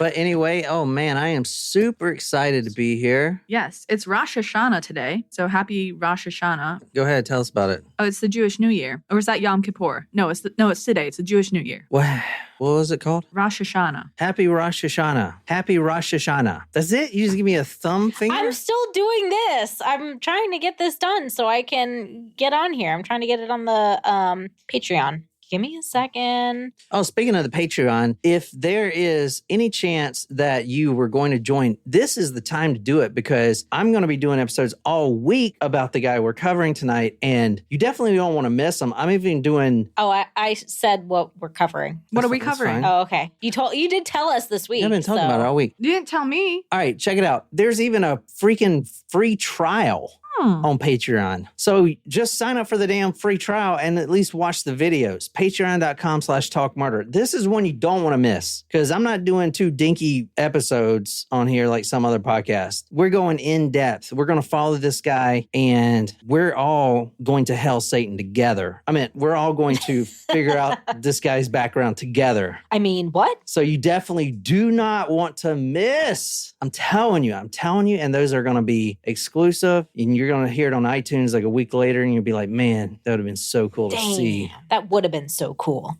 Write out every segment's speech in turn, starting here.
But anyway, oh man, I am super excited to be here. Yes, it's Rosh Hashanah today. So happy Rosh Hashanah. Go ahead, tell us about it. Oh, it's the Jewish New Year. Or is that Yom Kippur? No, it's today. It's the Jewish New Year. What was it called? Rosh Hashanah. Happy Rosh Hashanah. Happy Rosh Hashanah. That's it? You just give me a thumb finger? I'm still doing this. I'm trying to get this done so I can get on here. I'm trying to get it on the Patreon. Give me a second. Oh, speaking of the Patreon, if there is any chance that you were going to join, this is the time to do it because I'm going to be doing episodes all week about the guy we're covering tonight, and you definitely don't want to miss them. I'm even doing... Oh, I said what we're covering. What are we covering? Oh, okay. You did tell us this week. I've been talking about it all week. You didn't tell me. All right, check it out. There's even a freaking free trial on Patreon. So just sign up for the damn free trial and at least watch the videos. Patreon.com/talkmurder. This is one you don't want to miss because I'm not doing 2 dinky episodes on here like some other podcasts. We're going in depth. We're going to follow this guy and we're all going to hell Satan together. I mean, we're all going to figure out this guy's background together. I mean, what? So you definitely do not want to miss. I'm telling you. And those are going to be exclusive. And you're going to hear it on iTunes like a week later and you'll be like, man, that would have been so cool to see. That would have been so cool.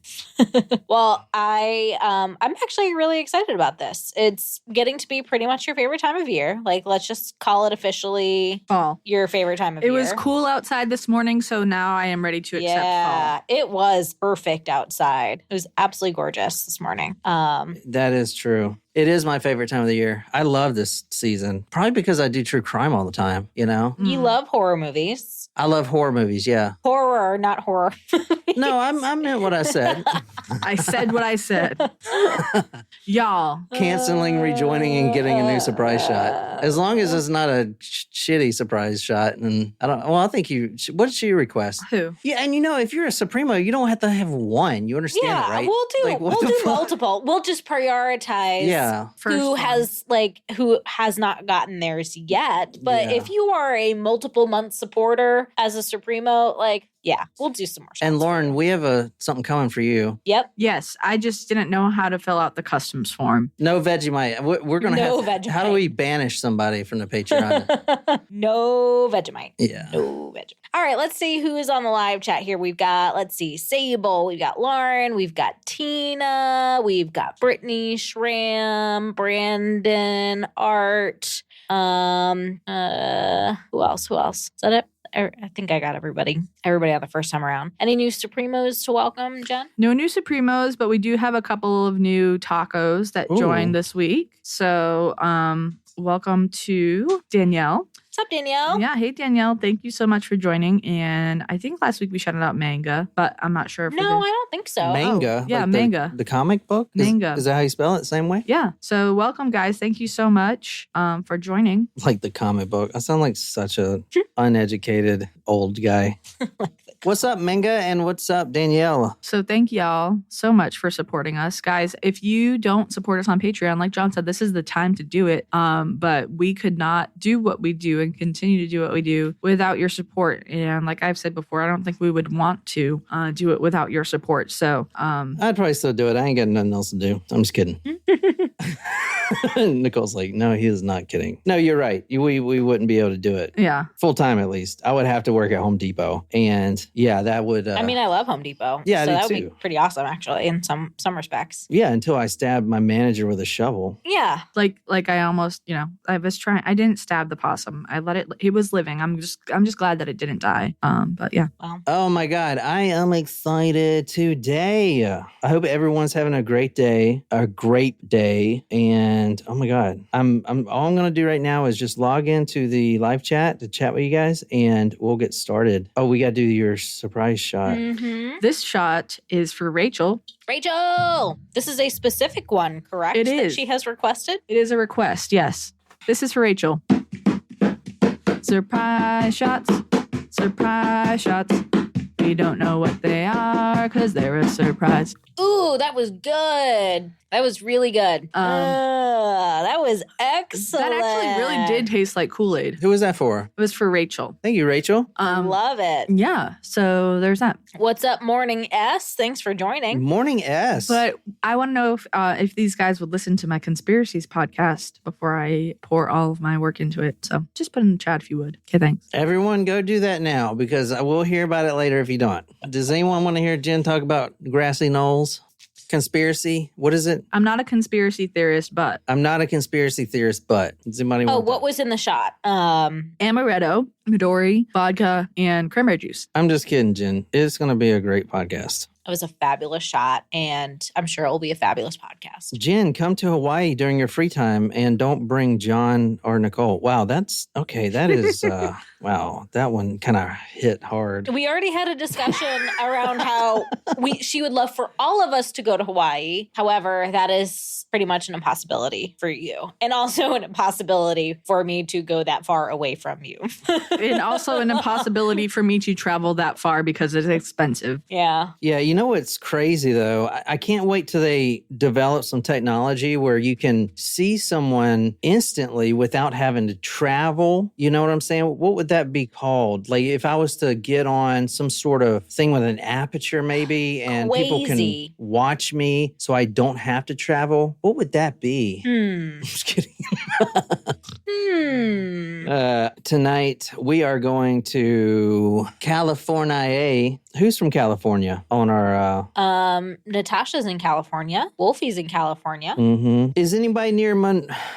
Well, I'm actually really excited about this. It's getting to be pretty much your favorite time of year. Like, let's just call it officially fall. Your favorite time of year. It was cool outside this morning, so now I am ready to accept fall. Yeah, it was perfect outside. It was absolutely gorgeous this morning. That is true. It is my favorite time of the year. I love this season. Probably because I do true crime all the time, you know? You love horror movies. I love horror movies, yeah. Horror, not horror. No, I meant what I said. I said what I said. Y'all. Canceling, rejoining, and getting a new surprise shot. As long as it's not a shitty surprise shot. And I think what did she request? Who? Yeah, and if you're a Supremo, you don't have to have one. You understand it, right? Yeah, we'll do multiple. We'll just prioritize who has not gotten theirs yet. But if you are a multiple month supporter as a Supremo, we'll do some more shots. And Lauren, we have something coming for you. Yep. Yes, I just didn't know how to fill out the customs form. No Vegemite. We're going to Vegemite. How do we banish somebody from the Patreon? No Vegemite. Yeah. No Vegemite. All right, let's see who is on the live chat here. We've got, Sable, we've got Lauren, we've got Tina, we've got Brittany, Shram, Brandon, Art, who else? Is that it? I think I got everybody on the first time around. Any new Supremos to welcome, Jen? No new Supremos, but we do have a couple of new tacos that joined this week. So welcome to Danielle. What's up, Danielle? Yeah, hey, Danielle. Thank you so much for joining. And I think last week we shouted out Manga, but I'm not sure if I don't think so. Manga? Yeah, like Manga. The comic book? Manga. Is that how you spell it? Same way? Yeah. So welcome, guys. Thank you so much for joining. Like the comic book. I sound like such a uneducated old guy. What's up, Manga? And what's up, Danielle? So thank y'all so much for supporting us. Guys, if you don't support us on Patreon, like John said, this is the time to do it. But we could not do what we do and continue to do what we do without your support. And like I've said before, I don't think we would want to do it without your support. So I'd probably still do it. I ain't got nothing else to do. I'm just kidding. Nicole's like, no, he is not kidding. No, you're right. We wouldn't be able to do it. Yeah. Full time, at least. I would have to work at Home Depot. And yeah, that would... I love Home Depot. Yeah, so I that do would be pretty awesome, actually, in some respects. Yeah, until I stabbed my manager with a shovel. Yeah. Like I almost, I was trying. I didn't stab the possum. I let it. It was living. I'm just glad that it didn't die. But yeah. Wow. Oh my God, I am excited today. I hope everyone's having a great day, and oh my God, I'm all I'm gonna do right now is just log into the live chat to chat with you guys, and we'll get started. Oh, we gotta do your surprise shot. Mm-hmm. This shot is for Rachel. Rachel, this is a specific one, correct? It is. That she has requested? It is a request, yes. This is for Rachel. Surprise shots. Surprise shots. We don't know what they are because they're a surprise. Ooh, that was good. That was really good. That was excellent. That actually really did taste like Kool-Aid. Who was that for? It was for Rachel. Thank you, Rachel. Love it. Yeah. So there's that. What's up, Morning S? Thanks for joining. Morning S. But I want to know if these guys would listen to my conspiracies podcast before I pour all of my work into it. So just put in the chat if you would. Okay, thanks. Everyone go do that now because I will hear about it later if you don't. Does anyone want to hear Jen talk about grassy knolls? Conspiracy? What is it? I'm not a conspiracy theorist, but. I'm not a conspiracy theorist, but. Does anybody want what was in the shot? Amaretto, Midori, vodka, and cranberry juice. I'm just kidding, Jen. It's going to be a great podcast. It was a fabulous shot, and I'm sure it will be a fabulous podcast. Jen, come to Hawaii during your free time and don't bring John or Nicole. Wow, that's okay. That is, wow, that one kind of hit hard. We already had a discussion around how she would love for all of us to go to Hawaii. However, that is pretty much an impossibility for you, and also an impossibility for me to go that far away from you. And also an impossibility for me to travel that far because it's expensive. Yeah. Yeah, you know what's crazy, though? I can't wait till they develop some technology where you can see someone instantly without having to travel. You know what I'm saying? What would that be called? Like if I was to get on some sort of thing with an aperture maybe and people can watch me so I don't have to travel, what would that be? I'm just kidding. Tonight, we are going to California. Who's from California on our... Natasha's in California. Wolfie's in California. Mm-hmm. Is anybody near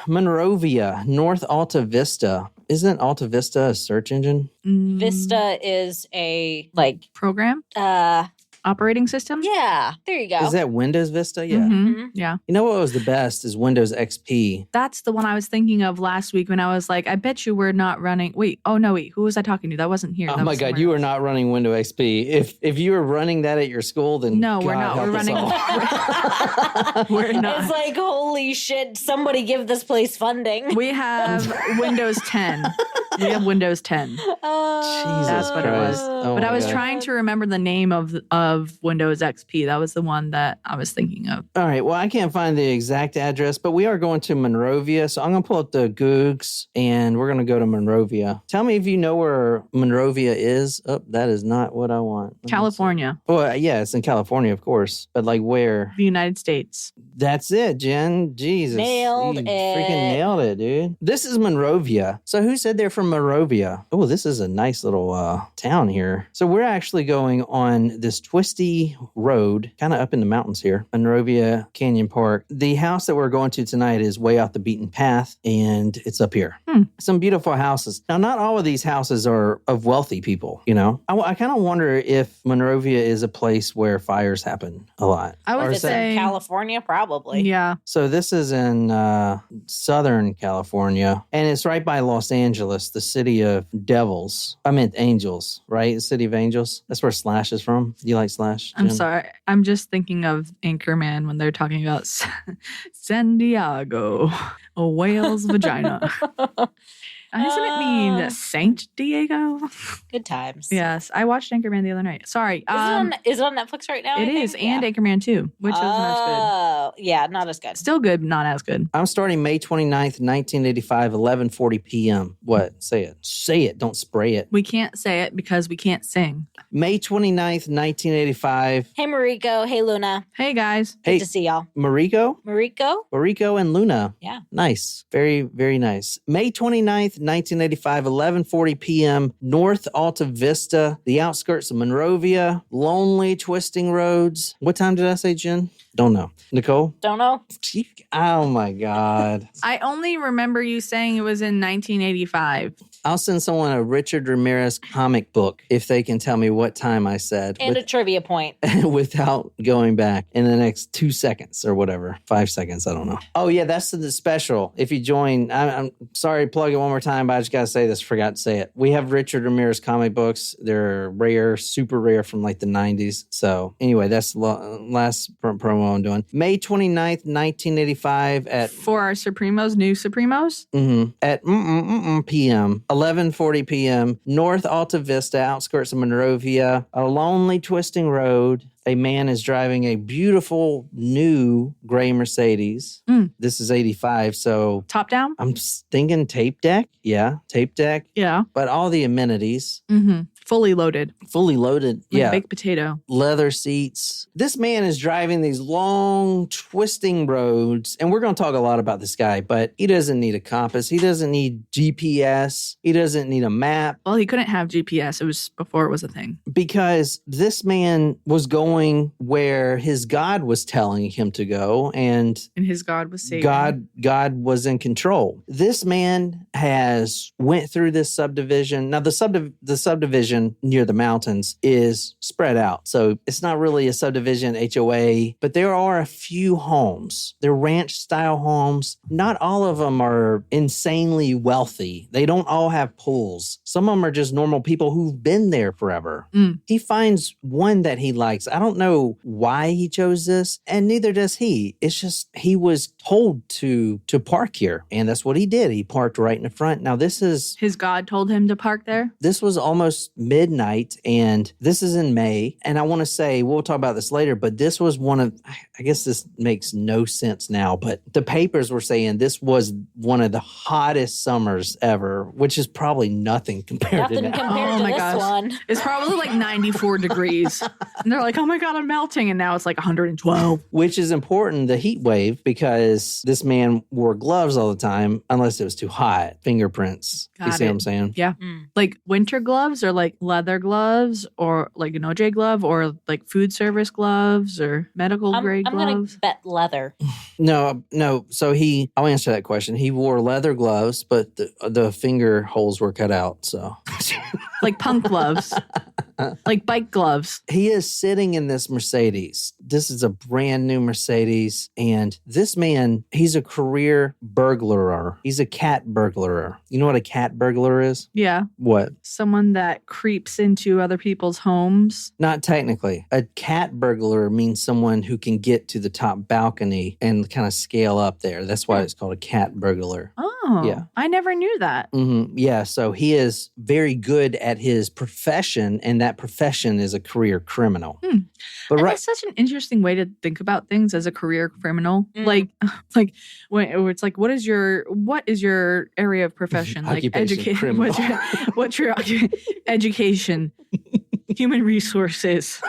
Monrovia, North Alta Vista? Isn't Alta Vista a search engine? Vista is a, program? Operating system? Yeah, there you go. Is that Windows Vista? Yeah. Mm-hmm. Yeah. You know what was the best is Windows XP. That's the one I was thinking of last week when I was like, I bet you we're not running. Wait, who was I talking to? That wasn't here. Oh my God, you were not running Windows XP. If you were running that at your school, then no, God we're not. We're running. We're not. It's like, holy shit, somebody give this place funding. We have Windows 10. We have Windows 10. Jesus That's what Christ. it was. But I was trying to remember the name of Windows XP. That was the one that I was thinking of. All right. Well, I can't find the exact address, but we are going to Monrovia. So I'm going to pull up the Googs and we're going to go to Monrovia. Tell me if you know where Monrovia is. Oh, that is not what I want. California. Well, yeah, it's in California, of course. But like where? The United States. That's it, Jen. Jesus. Nailed it. Freaking nailed it, dude. This is Monrovia. So who said they're from Monrovia? Oh, this is a nice little town here. So we're actually going on this twisty road, kind of up in the mountains here, Monrovia Canyon Park. The house that we're going to tonight is way off the beaten path, and it's up here. Some beautiful houses. Now, not all of these houses are of wealthy people, you know? I kind of wonder if Monrovia is a place where fires happen a lot. I would say in California, probably. Yeah. So this is in Southern California, and it's right by Los Angeles, the city of devils. I meant angels, right? The city of angels. That's where Slash is from. Do you like Slash, Jen? I'm sorry. I'm just thinking of Anchorman when they're talking about San Diego, a whale's vagina. Doesn't it mean Saint Diego? Good times. Yes. I watched Anchorman the other night. Sorry. Is it on Netflix right now? It is. And Anchorman 2, which wasn't as good. Oh, yeah, not as good. Still good, but not as good. I'm starting May 29th, 1985, 11:40 p.m. What? Say it. Say it. Don't spray it. We can't say it because we can't sing. May 29th, 1985. Hey, Mariko. Hey, Luna. Hey, guys. Good to see y'all. Mariko? Mariko and Luna. Yeah. Nice. Very, very nice. May 29th, 1985, 11:40 p.m. North Alta Vista, the outskirts of Monrovia, lonely, twisting roads. What time did I say, Jen? Don't know. Nicole? Don't know. Oh, my God. I only remember you saying it was in 1985. I'll send someone a Richard Ramirez comic book if they can tell me what time I said. And a trivia point. Without going back in the next 2 seconds or whatever. 5 seconds, I don't know. Oh, yeah, that's the special. If you join, I'm sorry to plug it one more time, but I just got to say this. Forgot to say it. We have Richard Ramirez comic books. They're rare, super rare from like the 90s. So anyway, that's the last promo I'm doing. May 29th, 1985 at... For our Supremos, new Supremos? At p.m. 11:40 p.m., North Alta Vista, outskirts of Monrovia, a lonely, twisting road. A man is driving a beautiful new gray Mercedes. This is 85, so... Top down? I'm thinking tape deck. Yeah, tape deck. Yeah. But all the amenities. Fully loaded. Fully loaded, like baked potato. Leather seats. This man is driving these long, twisting roads, and we're going to talk a lot about this guy, but he doesn't need a compass. He doesn't need GPS. He doesn't need a map. Well, he couldn't have GPS. It was before it was a thing. Because this man was going where his God was telling him to go, and his God was saving. God was in control. This man has went through this subdivision. Now, the subdivision near the mountains is spread out. So it's not really a subdivision HOA, but there are a few homes. They're ranch style homes. Not all of them are insanely wealthy. They don't all have pools. Some of them are just normal people who've been there forever. He finds one that he likes. I don't know why he chose this, and neither does he. It's just he was told to park here, and that's what he did. He parked right in the front. Now this is... His God told him to park there? This was almost midnight, and this is in May. And I want to say, we'll talk about this later, but this was one of, I guess this makes no sense now, but the papers were saying this was one of the hottest summers ever, which is probably nothing compared to this one. It's probably like 94 degrees. And they're like, oh my God, I'm melting. And now it's like 112. Which is important, the heat wave, because this man wore gloves all the time, unless it was too hot. Fingerprints. You see what I'm saying? Yeah. Like winter gloves or like leather gloves or like an OJ glove or like food service gloves or medical grade gloves? I'm going to bet leather. No. So I'll answer that question. He wore leather gloves, but the finger holes were cut out. So like punk gloves, like bike gloves. He is sitting in this Mercedes. This is a brand new Mercedes. And this man, he's a career burglar. He's a cat burglar. You know what a cat burglar is? Yeah. What? Someone that creeps into other people's homes. Not technically. A cat burglar means someone who can get to the top balcony and kind of scale up there. That's why it's called a cat burglar. Oh, yeah. I never knew that. Yeah, so he is very good at his profession, and that profession is a career criminal. But that's such an interesting way to think about things as a career criminal. Like when it's like, what is your area of profession? Like education. What's your education? Human resources.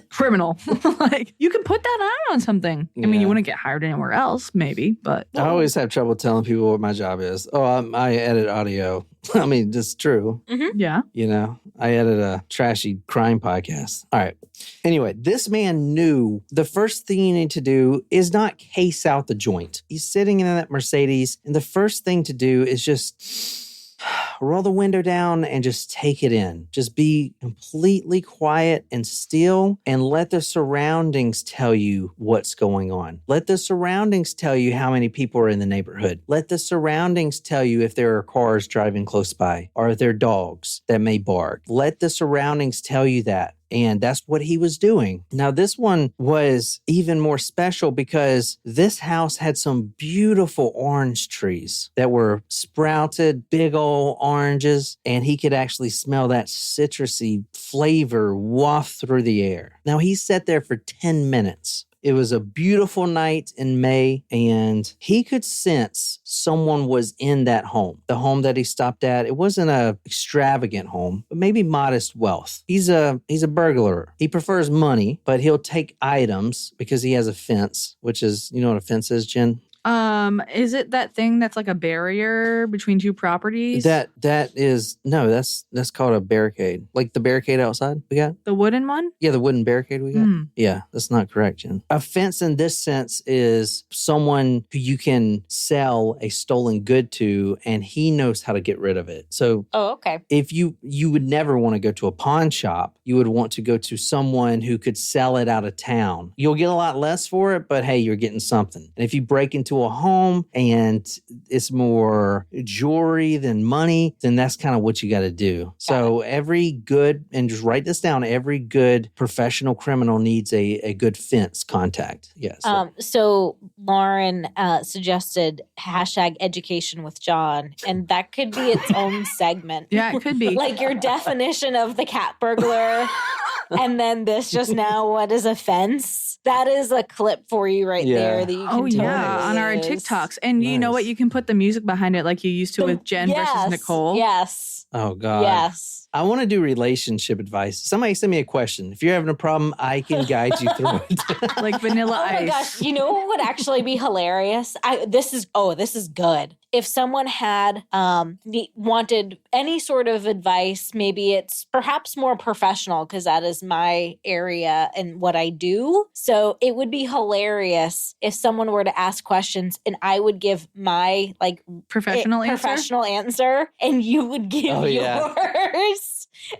Criminal. Like, you can put that out on something. I mean, you wouldn't get hired anywhere else, maybe, but... I always have trouble telling people what my job is. I edit audio. I mean, it's true. Yeah. You know, I edit a trashy crime podcast. All right. Anyway, this man knew the first thing you need to do is not case out the joint. He's sitting in that Mercedes, and the first thing to do is just... roll the window down and just take it in. Just be completely quiet and still and let the surroundings tell you what's going on. Let the surroundings tell you how many people are in the neighborhood. Let the surroundings tell you if there are cars driving close by or if there are dogs that may bark. Let the surroundings tell you that. And that's what he was doing. Now, this one was even more special because this house had some beautiful orange trees that were sprouted, big old oranges, and he could actually smell that citrusy flavor waft through the air. Now, he sat there for 10 minutes. It was a beautiful night in May, and he could sense someone was in that home. The home that he stopped at, it wasn't an extravagant home, but maybe modest wealth. He's a burglar. He prefers money, but he'll take items because he has a fence, which is, you know what a fence is, Jen? Is it that thing that's like a barrier between two properties? That's called a barricade. Like the barricade outside we got? The wooden one? Yeah, the wooden barricade we got. Yeah, that's not correct, Jen. A fence in this sense is someone who you can sell a stolen good to, and he knows how to get rid of it. So okay. If you would never want to go to a pawn shop, you would want to go to someone who could sell it out of town. You'll get a lot less for it, but hey, you're getting something. And if you break into into a home and it's more jewelry than money, then that's kind of what you got to do. So every good, and just write this down, every good professional criminal needs a good fence contact. Yes. So Lauren suggested hashtag education with John, and that could be its own segment. Yeah, it could be. Like your definition of the cat burglar. And then this just now, what is a fence? That is a clip for you right there that you can totally on our TikToks. And you know what? You can put the music behind it like you used to with Jen versus Nicole. Yes. Oh, God. Yes. I want to do relationship advice. Somebody send me a question. If you're having a problem, I can guide you through it. Like Vanilla Ice. Oh my gosh. You know what would actually be hilarious? This is good. If someone had wanted any sort of advice, maybe it's perhaps more professional because that is my area and what I do. So it would be hilarious if someone were to ask questions and I would give my professional answer and you would give yours.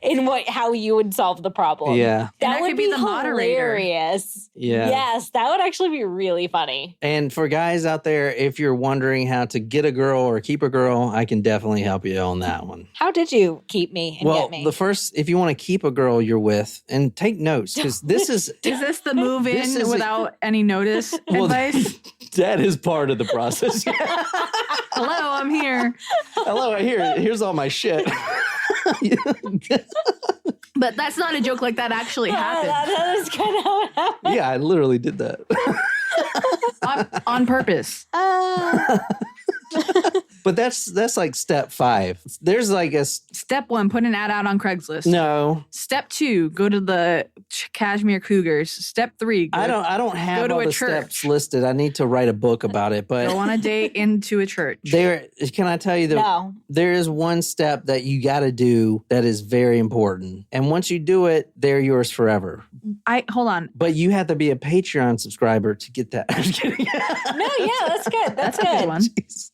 In how you would solve the problem. Yeah. That would could be the moderator. hilarious. Yeah. Yes, that would actually be really funny. And for guys out there, if you're wondering how to get a girl or keep a girl, I can definitely help you on that one. How did you keep me and get me? The first, if you want to keep a girl you're with, and take notes, because this is... Is this the move in without any notice advice? That is part of the process. Hello, I'm here. Hello, here's all my shit. But that's not a joke. Like that actually happened. That is kind of how it happened. Yeah, I literally did that. on purpose. But that's like step 5. There's like a... Step 1, put an ad out on Craigslist. No. Step 2, go to the Cashmere Cougars. Step 3, I don't have all the steps listed. I need to write a book about it. But go on a date into a church. Can I tell you that there is one step that you got to do that is very important. And once you do it, they're yours forever. Hold on. But you have to be a Patreon subscriber to get that. I'm just kidding. No, yeah, that's good. That's good. A good one.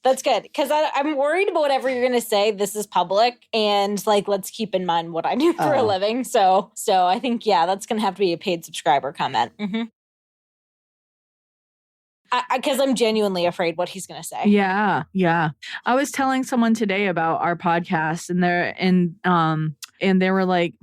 That's good. Because I'm worried about whatever you're going to say. This is public. And let's keep in mind what I do for a living. So I think, that's going to have to be a paid subscriber comment. Mm-hmm. Because I'm genuinely afraid what he's going to say. Yeah. I was telling someone today about our podcast and they were like,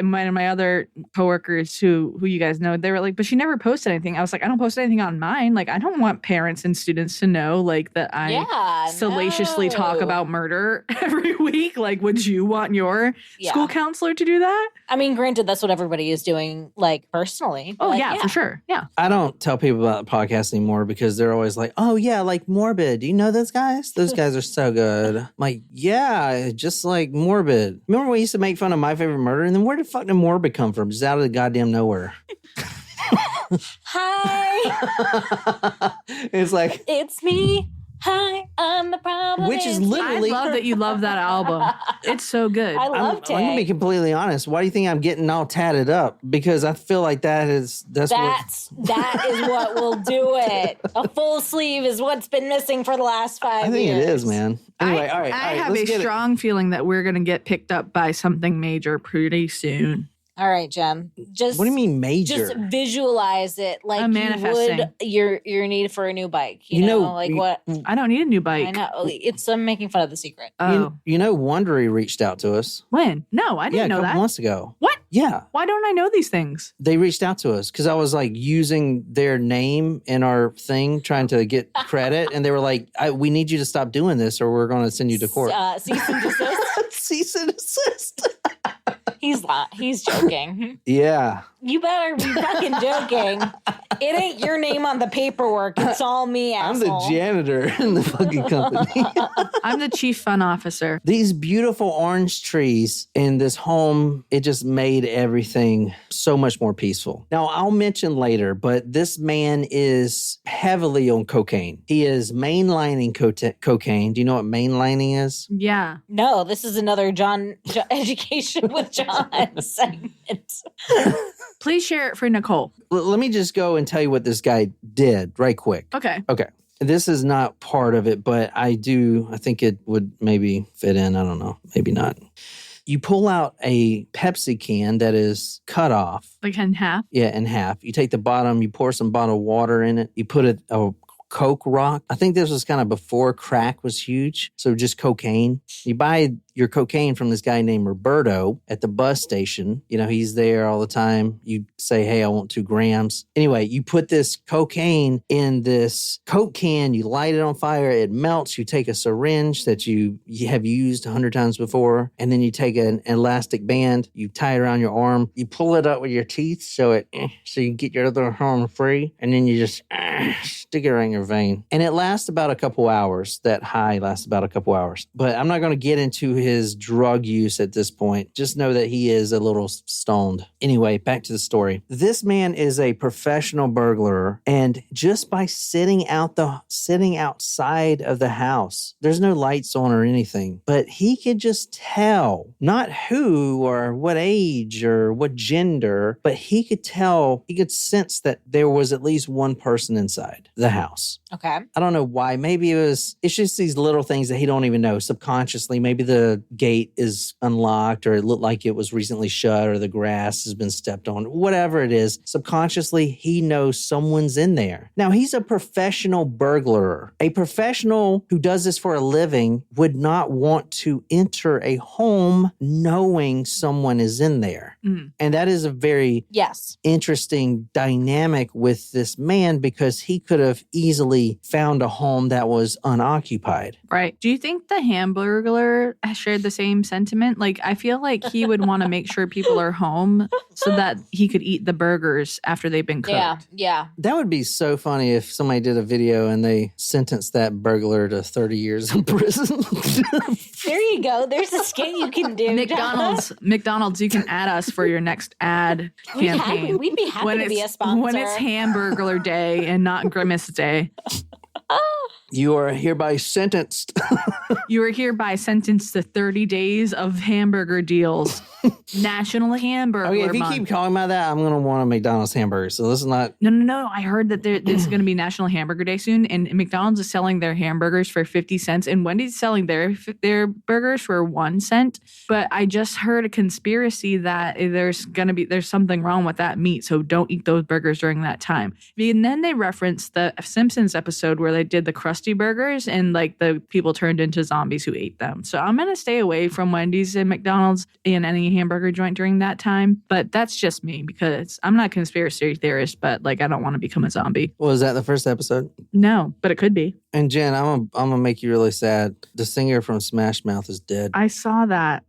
my other coworkers who you guys know, they were like, but she never posted anything. I was like, I don't post anything on mine. Like, I don't want parents and students to know that I salaciously talk about murder every week. Like, would you want your school counselor to do that? I mean, granted, that's what everybody is doing, personally. Oh, for sure. Yeah. I don't tell people about the podcast anymore because they're always like, oh, yeah, like Morbid. Do you know those guys? Those guys are so good. I'm like, yeah, just like Morbid. Remember we used to make fun of My Favorite Murder? And then where did fucking Morbid come from? Just out of the goddamn nowhere. Hi. It's like, it's me. Hi, I'm the problem. Which is literally... I love that you love that album. It's so good. I loved it. I'm going to be completely honest. Why do you think I'm getting all tatted up? Because I feel like that is what will do it. A full sleeve is what's been missing for the last 5 years. I think it is, man. Anyway, all right. I have a strong feeling that we're going to get picked up by something major pretty soon. All right, Jem. Just what do you mean major? Just visualize it like you would your need for a new bike. You know, what? I don't need a new bike. I know. I'm making fun of the secret. Oh. You know, Wondery reached out to us. When? No, I didn't know that. A couple months ago. What? Yeah. Why don't I know these things? They reached out to us because I was using their name in our thing, trying to get credit. And they were like, we need you to stop doing this or we're going to send you to court. Cease and desist. Cease and desist. He's joking. Yeah. You better be fucking joking. It ain't your name on the paperwork. It's all me, asshole. I'm the janitor in the fucking company. I'm the chief fun officer. These beautiful orange trees in this home, it just made everything so much more peaceful. Now, I'll mention later, but this man is heavily on cocaine. He is mainlining cocaine. Do you know what mainlining is? Yeah. No, this is another John education with John segment. Please share it for Nicole. Let me just go and tell you what this guy did right quick. Okay. This is not part of it, but I think it would maybe fit in. I don't know. Maybe not. You pull out a Pepsi can that is cut off. Like in half? Yeah, in half. You take the bottom, you pour some bottled water in it. You put a coke rock. I think this was kind of before crack was huge. So just cocaine. You buy your cocaine from this guy named Roberto at the bus station. You know, he's there all the time. You say, hey, I want 2 grams. Anyway, you put this cocaine in this Coke can, you light it on fire, it melts. You take a syringe that you have used 100 times before, and then you take an elastic band, you tie it around your arm, you pull it up with your teeth so you get your other arm free, and then you just stick it right in your vein. And it lasts about a couple hours. That high lasts about a couple hours. But I'm not going to get into his drug use at this point. Just know that he is a little stoned. Anyway, back to the story. This man is a professional burglar, and just by sitting outside of the house, there's no lights on or anything, but he could just tell not who or what age or what gender, but he could sense that there was at least one person inside the house. Okay. I don't know why. Maybe it's just these little things that he don't even know subconsciously. Maybe the gate is unlocked, or it looked like it was recently shut, or the grass has been stepped on. Whatever it is, subconsciously, he knows someone's in there. Now, he's a professional burglar. A professional who does this for a living would not want to enter a home knowing someone is in there. Mm. And that is a very interesting dynamic with this man, because he could have easily found a home that was unoccupied. Right. Do you think the Hamburglar shared the same sentiment? Like, I feel like he would want to make sure people are home so that he could eat the burgers after they've been cooked. Yeah. That would be so funny if somebody did a video and they sentenced that burglar to 30 years in prison. There you go. There's a skit you can do. McDonald's, you can add us for your next ad campaign. We'd be happy to be a sponsor. When it's Hamburglar Day and not Grimace Day. You are hereby sentenced. You are hereby sentenced to 30 days of hamburger deals. National Hamburger Okay, if you Month. keep calling about that, I'm going to want a McDonald's hamburger. So this is not... No. I heard that this is going to be National Hamburger Day soon, and McDonald's is selling their hamburgers for 50 cents, and Wendy's selling their burgers for 1 cent. But I just heard a conspiracy that there's something wrong with that meat, so don't eat those burgers during that time. And then they referenced the Simpsons episode where they did the Krusty Burgers, and like the people turned into zombies who ate them. So I'm going to stay away from Wendy's and McDonald's and any hamburger joint during that time. But that's just me, because I'm not a conspiracy theorist, but like I don't want to become a zombie. Was that the first episode? No, but it could be. And Jen, I'm gonna make you really sad. The singer from Smash Mouth is dead. I saw that.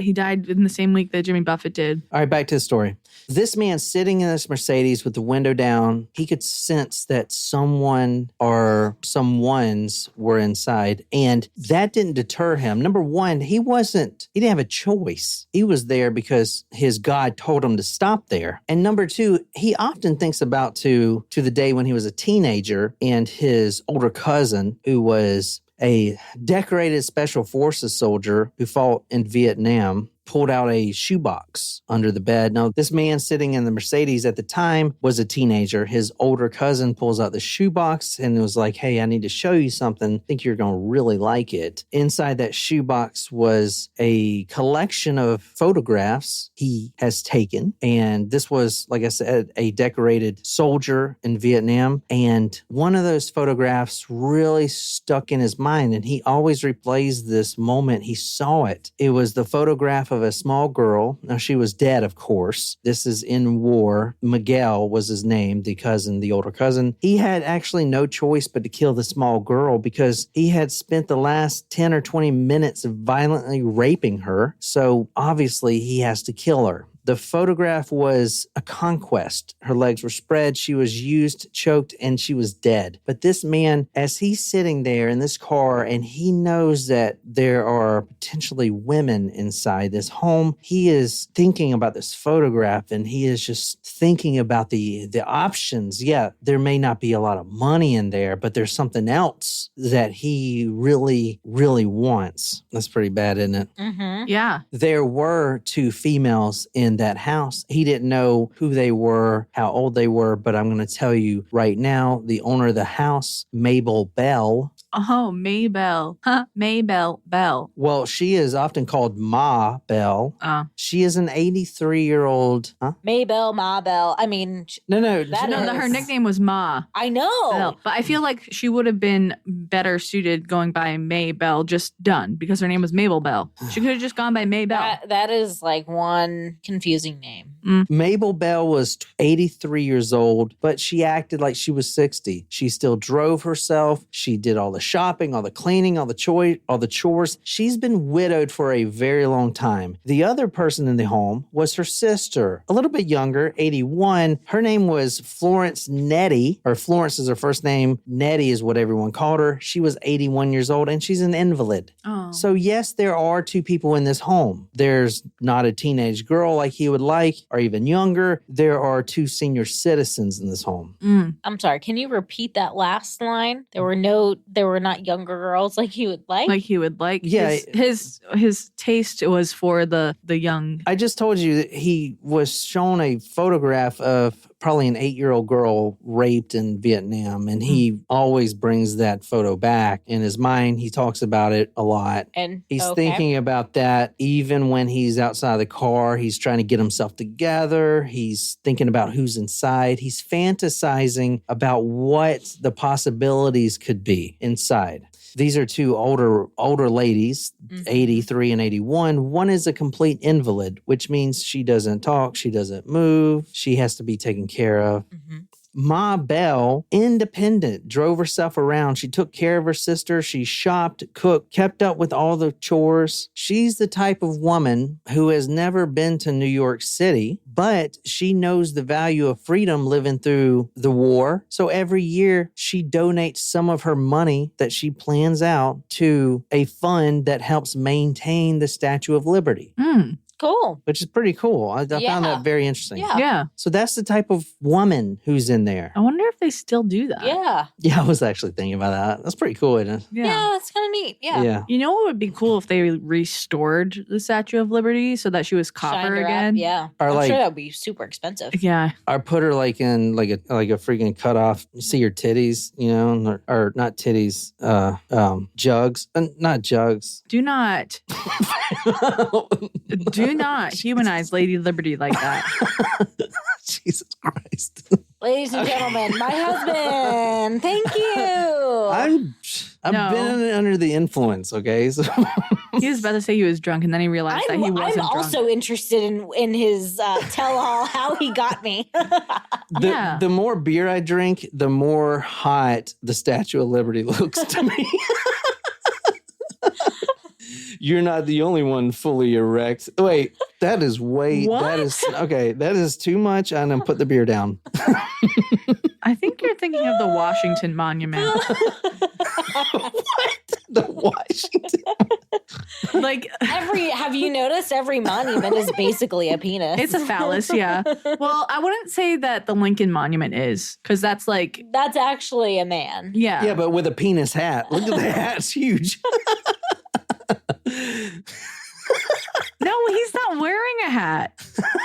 He died in the same week that Jimmy Buffett did. All right, back to the story. This man sitting in this Mercedes with the window down, he could sense that someone or someones were inside, and that didn't deter him. Number one, he didn't have a choice. He was there because his God told him to stop there. And number two, he often thinks about to the day when he was a teenager and his older cousin, who was a decorated special forces soldier who fought in Vietnam, pulled out a shoebox under the bed. Now, this man sitting in the Mercedes at the time was a teenager. His older cousin pulls out the shoebox and was like, hey, I need to show you something. I think you're going to really like it. Inside that shoebox was a collection of photographs he has taken. And this was, like I said, a decorated soldier in Vietnam. And one of those photographs really stuck in his mind. And he always replays this moment he saw it. It was the photograph of a small girl. Now, she was dead, of course. This is in war. Miguel was his name, the older cousin. He had actually no choice but to kill the small girl because he had spent the last 10 or 20 minutes violently raping her. So obviously he has to kill her. The photograph was a conquest. Her legs were spread, she was used, choked, and she was dead. But this man, as he's sitting there in this car and he knows that there are potentially women inside this home, he is thinking about this photograph and he is just thinking about the options. Yeah, there may not be a lot of money in there, but there's something else that he really, really wants. That's pretty bad, isn't it? Mm-hmm. Yeah. There were 2 females in in that house. He didn't know who they were, how old they were, but I'm going to tell you right now, the owner of the house, Mabel Bell. Oh, Mabel. Huh? Mabel Bell. Well, she is often called Ma Bell. She is an 83-year-old. Huh? Mabel, Ma Bell. I mean, her nickname was Ma. I know. Bell. But I feel like she would have been better suited going by Mabel, just done, because her name was Mabel Bell. She could have just gone by Mabel. That is like one confusing name. Mabel Bell was 83 years old, but she acted like she was 60. She still drove herself. She did all the shopping, all the cleaning, all the chores. She's been widowed for a very long time. The other person in the home was her sister, a little bit younger, 81. Her name was Florence Nettie, or Florence is her first name. Nettie is what everyone called her. She was 81 years old, and she's an invalid. Oh. So yes, there are two people in this home. There's not a teenage girl like he would like, or even younger. There are two senior citizens in this home. I'm sorry. Can you repeat that last line? There were not younger girls like he would like? Like he would like? Yeah. His taste was for the young. I just told you that he was shown a photograph of probably an 8-year-old girl raped in Vietnam, and he always brings that photo back in his mind. He talks about it a lot. And he's thinking about that even when he's outside the car. He's trying to get himself together. He's thinking about who's inside. He's fantasizing about what the possibilities could be inside. These are two older ladies, 83 and 81. One is a complete invalid, which means she doesn't talk, she doesn't move, she has to be taken care of. Ma Bell, independent, drove herself around. She took care of her sister. She shopped, cooked, kept up with all the chores. She's the type of woman who has never been to New York City, but she knows the value of freedom living through the war. So every year she donates some of her money that she plans out to a fund that helps maintain the Statue of Liberty. Cool. Which is pretty cool. I found that very interesting. Yeah. So that's the type of woman who's in there. I wonder if they still do that. Yeah. Yeah, I was actually thinking about that. That's pretty cool, isn't it? Yeah, that's kind of neat. Yeah. You know what would be cool if they restored the Statue of Liberty so that she was copper again? Yeah. Or I'm like, sure that would be super expensive. Yeah. Or put her like in like a freaking cutoff. You see her titties, you know, or not titties, jugs. Not jugs. Do not humanize Lady Liberty like that. Jesus Christ. Ladies and gentlemen, my husband. Thank you. I've been under the influence, okay? So he was about to say he was drunk, and then he realized that he wasn't drunk. I'm also interested in his tell-all, how he got me. The more beer I drink, the more hot the Statue of Liberty looks to me. You're not the only one fully erect. Wait, that is that is too much. I'm going to put the beer down. I think you're thinking of the Washington Monument. What? The Washington? Have you noticed every monument is basically a penis? It's a phallus, yeah. Well, I wouldn't say that the Lincoln Monument is, because that's actually a man. Yeah. Yeah, but with a penis hat. Look at the hat. It's huge. No, he's not wearing a hat.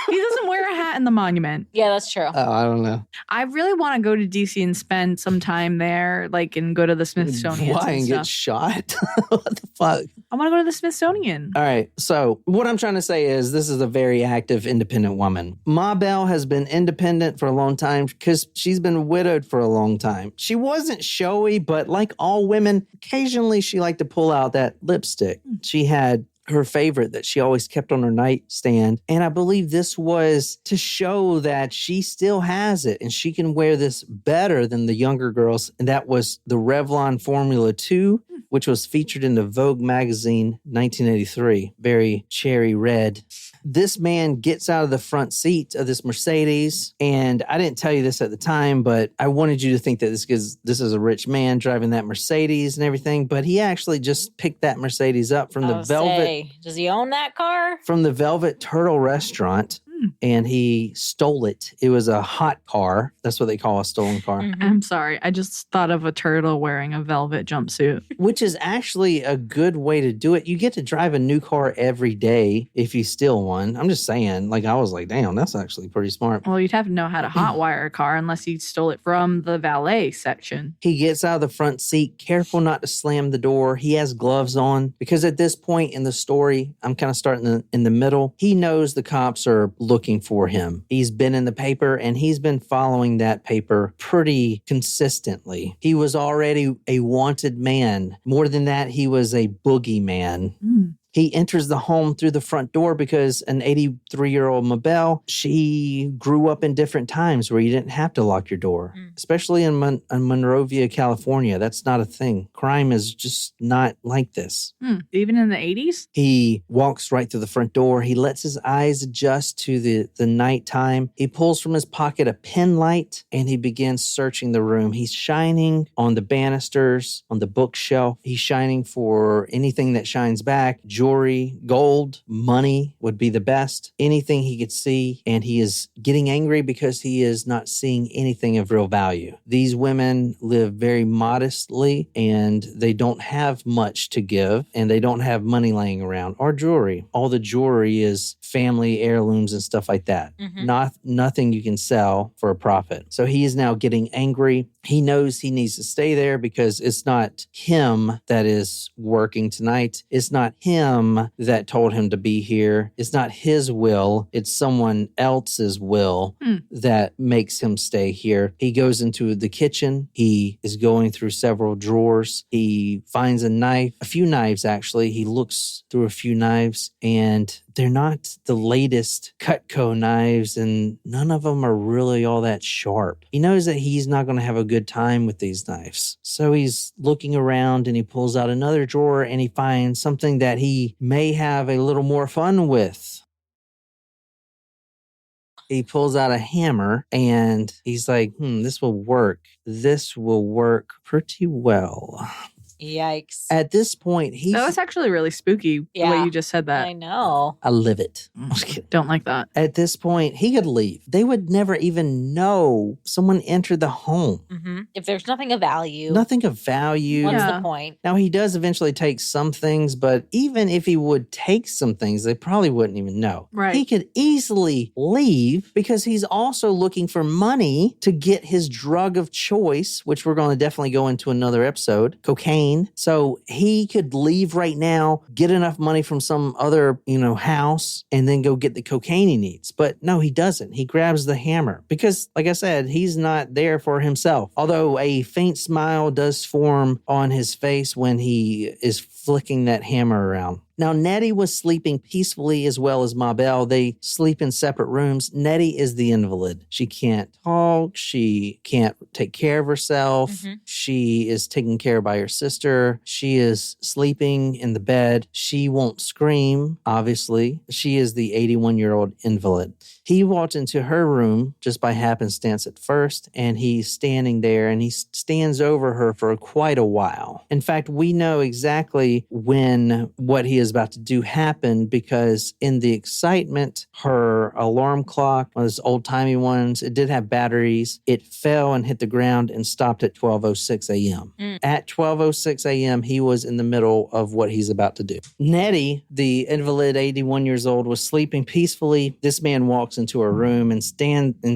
He doesn't wear a hat in the monument. Yeah, that's true. Oh, I don't know. I really want to go to DC and spend some time there, and go to the Smithsonian. Why? And get shot? What the fuck? I want to go to the Smithsonian. All right. So what I'm trying to say is this is a very active, independent woman. Ma Bell has been independent for a long time because she's been widowed for a long time. She wasn't showy, but like all women, occasionally she liked to pull out that lipstick. She had her favorite that she always kept on her nightstand. And I believe this was to show that she still has it and she can wear this better than the younger girls. And that was the Revlon Formula 2, which was featured in the Vogue magazine 1983. Very cherry red. This man gets out of the front seat of this Mercedes. And I didn't tell you this at the time, but I wanted you to think that this is a rich man driving that Mercedes and everything. But he actually just picked that Mercedes up from the Velvet. Does he own that car? From the Velvet Turtle restaurant. and he stole it. It was a hot car. That's what they call a stolen car. I'm sorry. I just thought of a turtle wearing a velvet jumpsuit. Which is actually a good way to do it. You get to drive a new car every day if you steal one. I'm just saying, like, I was like, damn, that's actually pretty smart. Well, you'd have to know how to hotwire a car unless you stole it from the valet section. He gets out of the front seat, careful not to slam the door. He has gloves on because at this point in the story, I'm kind of starting in the middle. He knows the cops are looking for him. He's been in the paper and he's been following that paper pretty consistently. He was already a wanted man. More than that, he was a boogeyman. He enters the home through the front door because an 83-year-old Mabel, she grew up in different times where you didn't have to lock your door, especially in Monrovia, California. That's not a thing. Crime is just not like this. Even in the 80s? He walks right through the front door. He lets his eyes adjust to the nighttime. He pulls from his pocket a pen light and he begins searching the room. He's shining on the banisters, on the bookshelf. He's shining for anything that shines back. Jewelry, gold, money would be the best. Anything he could see. And he is getting angry because he is not seeing anything of real value. These women live very modestly and they don't have much to give and they don't have money laying around or jewelry. All the jewelry is family heirlooms and stuff like that. Nothing you can sell for a profit. So he is now getting angry. He knows he needs to stay there because it's not him that is working tonight. It's not him that told him to be here. It's not his will. It's someone else's will that makes him stay here. He goes into the kitchen. He is going through several drawers. He finds a knife, a few knives actually. He looks through a few knives and they're not the latest Cutco knives and none of them are really all that sharp. He knows that he's not going to have a good time with these knives. So he's looking around and he pulls out another drawer and he finds something that he may have a little more fun with. He pulls out a hammer and he's like, this will work. This will work pretty well. Yikes. At this point, that was actually really spooky the way you just said that. I know. I live it. Don't like that. At this point, he could leave. They would never even know someone entered the home. If there's nothing of value. Nothing of value. What's the point? Now, he does eventually take some things, but even if he would take some things, they probably wouldn't even know. Right. He could easily leave because he's also looking for money to get his drug of choice, which we're going to definitely go into another episode, cocaine. So he could leave right now, get enough money from some other, house, and then go get the cocaine he needs. But no, he doesn't. He grabs the hammer because, like I said, he's not there for himself. Although a faint smile does form on his face when he is flicking that hammer around. Now, Nettie was sleeping peacefully as well as Mabel. They sleep in separate rooms. Nettie is the invalid. She can't talk. She can't take care of herself. She is taken care of by her sister. She is sleeping in the bed. She won't scream, obviously. She is the 81-year-old invalid. He walked into her room just by happenstance at first, and he's standing there, and he stands over her for quite a while. In fact, we know exactly when what he is about to do happened because in the excitement, her alarm clock, one of those old-timey ones, it did have batteries. It fell and hit the ground and stopped at 12:06 a.m. At 12:06 a.m., he was in the middle of what he's about to do. Nettie, the invalid 81 years old, was sleeping peacefully. This man walks into her room and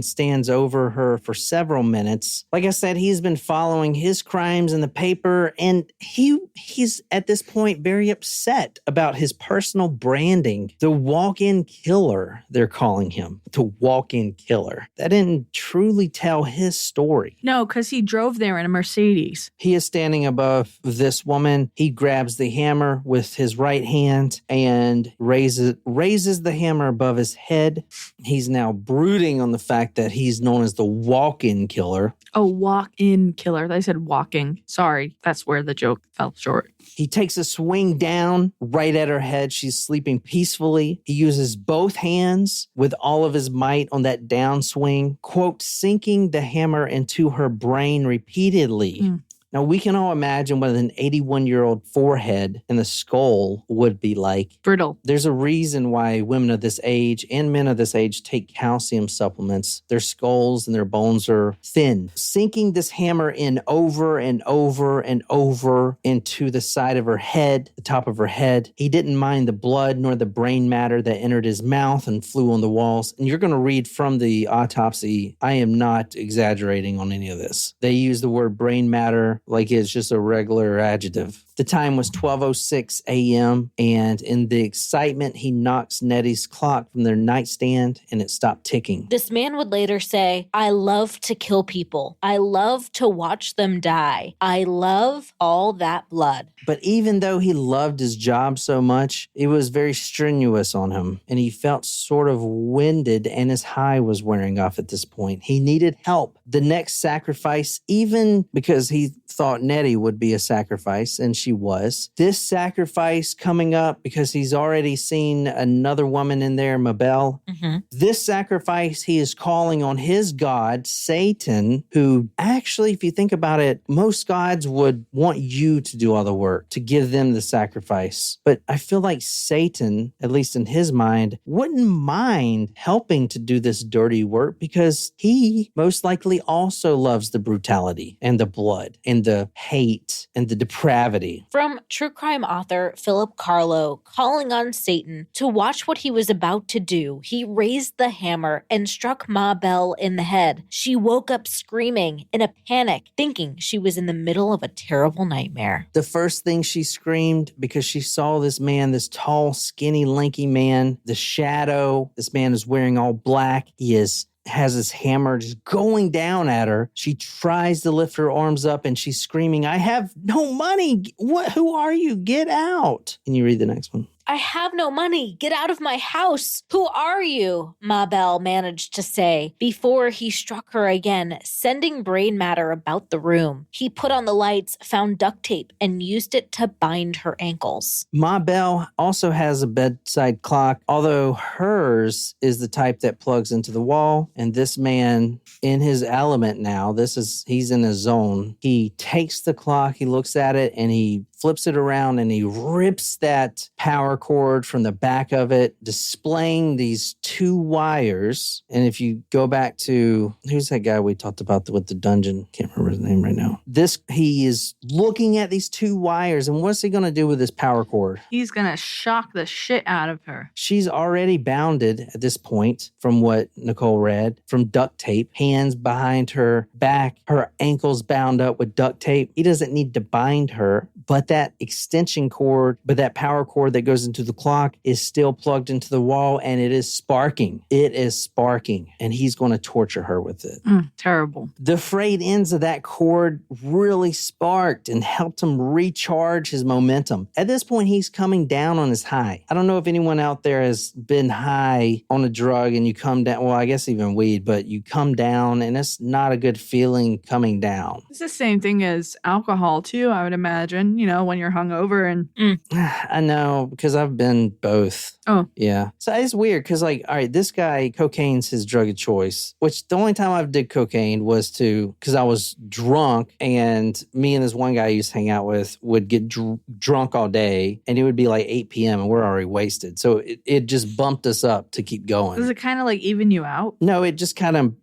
stands over her for several minutes. Like I said, he's been following his crimes in the paper, and he's at this point very upset about his personal branding. The walk-in killer, they're calling him. The walk-in killer. That didn't truly tell his story. No, because he drove there in a Mercedes. He is standing above this woman. He grabs the hammer with his right hand and raises the hammer above his head. He's now brooding on the fact that he's known as the walk-in killer. Oh, walk-in killer. They said walking. Sorry, that's where the joke fell short. He takes a swing down right at her head. She's sleeping peacefully. He uses both hands with all of his might on that downswing, quote, sinking the hammer into her brain repeatedly. Now, we can all imagine what an 81-year-old forehead and the skull would be like. Brittle. There's a reason why women of this age and men of this age take calcium supplements. Their skulls and their bones are thin. Sinking this hammer in over and over and over into the side of her head, the top of her head. He didn't mind the blood nor the brain matter that entered his mouth and flew on the walls. And you're going to read from the autopsy. I am not exaggerating on any of this. They use the word brain matter like it's just a regular adjective. The time was 12:06 a.m. and in the excitement, he knocks Nettie's clock from their nightstand and it stopped ticking. This man would later say, I love to kill people. I love to watch them die. I love all that blood. But even though he loved his job so much, it was very strenuous on him and he felt sort of winded and his high was wearing off at this point. He needed help. The next sacrifice, even because he thought Nettie would be a sacrifice, and she was. This sacrifice coming up because he's already seen another woman in there, Mabel. Mm-hmm. This sacrifice, he is calling on his god, Satan, who actually, if you think about it, most gods would want you to do all the work, to give them the sacrifice. But I feel like Satan, at least in his mind, wouldn't mind helping to do this dirty work because he most likely also loves the brutality and the blood and the hate and the depravity. From true crime author Philip Carlo calling on Satan to watch what he was about to do, he raised the hammer and struck Mabel in the head. She woke up screaming in a panic, thinking she was in the middle of a terrible nightmare. The first thing she screamed because she saw this man, this tall, skinny, lanky man, the shadow. This man is wearing all black. He has his hammer just going down at her. She tries to lift her arms up and she's screaming, I have no money. What? Who are you? Get out. Can you read the next one? I have no money. Get out of my house. Who are you? Mabel managed to say before he struck her again, sending brain matter about the room. He put on the lights, found duct tape, and used it to bind her ankles. Mabel also has a bedside clock, although hers is the type that plugs into the wall. And this man, in his element now, he's in his zone. He takes the clock, he looks at it, and he flips it around and he rips that power cord from the back of it, displaying these two wires. And if you go back to, who's that guy we talked about with the dungeon? Can't remember his name right now. He is looking at these two wires, and what's he going to do with this power cord? He's going to shock the shit out of her. She's already bounded at this point, from what Nicole read, from duct tape, hands behind her back, her ankles bound up with duct tape. He doesn't need to bind her, but that extension cord, but that power cord that goes into the clock is still plugged into the wall and it is sparking. It is sparking and he's going to torture her with it. Terrible. The frayed ends of that cord really sparked and helped him recharge his momentum. At this point, he's coming down on his high. I don't know if anyone out there has been high on a drug and you come down, well, I guess even weed, but you come down and it's not a good feeling coming down. It's the same thing as alcohol too, I would imagine, when you're hungover and... I know, because I've been both. Oh. Yeah. So it's weird because, all right, this guy, cocaine's his drug of choice, which the only time I did cocaine was because I was drunk and me and this one guy I used to hang out with would get drunk all day and it would be like 8 p.m. and we're already wasted. So it just bumped us up to keep going. Does it kind of even you out? No, it just kind of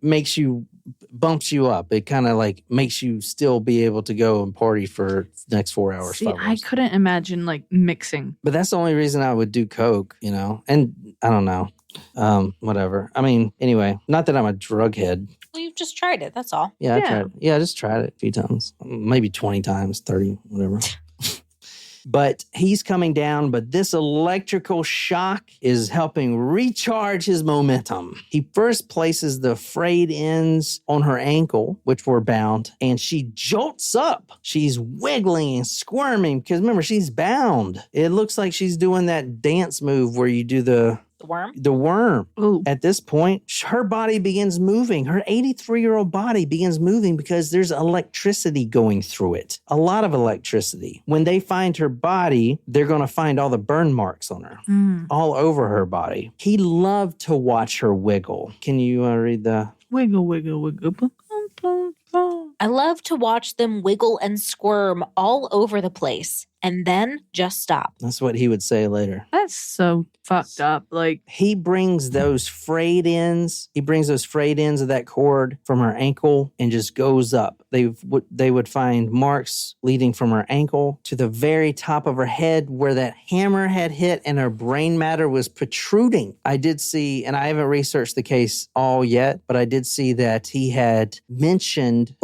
bumps you up. It kind of makes you still be able to go and party for the next 4 hours. See, I couldn't imagine mixing. But that's the only reason I would do coke, and I don't know. Whatever. I mean, anyway, not that I'm a drug head. Well, you've just tried it. That's all. Yeah, I tried it. Yeah, I just tried it a few times. Maybe 20 times, 30, whatever. But he's coming down, but this electrical shock is helping recharge his momentum. He first places the frayed ends on her ankle, which were bound, and she jolts up. She's wiggling and squirming because remember, she's bound. It looks like she's doing that dance move where you do the worm? The worm. Ooh. At this point, her body begins moving. Her 83-year-old body begins moving because there's electricity going through it. A lot of electricity. When they find her body, they're going to find all the burn marks on her. All over her body. He loved to watch her wiggle. Can you read the... Wiggle, wiggle, wiggle. I love to watch them wiggle and squirm all over the place and then just stop. That's what he would say later. That's so fucked up. Like, he brings those frayed ends. He brings those frayed ends of that cord from her ankle and just goes up. They would find marks leading from her ankle to the very top of her head where that hammer had hit and her brain matter was protruding. I did see, and I haven't researched the case all yet, but I did see that he had mentioned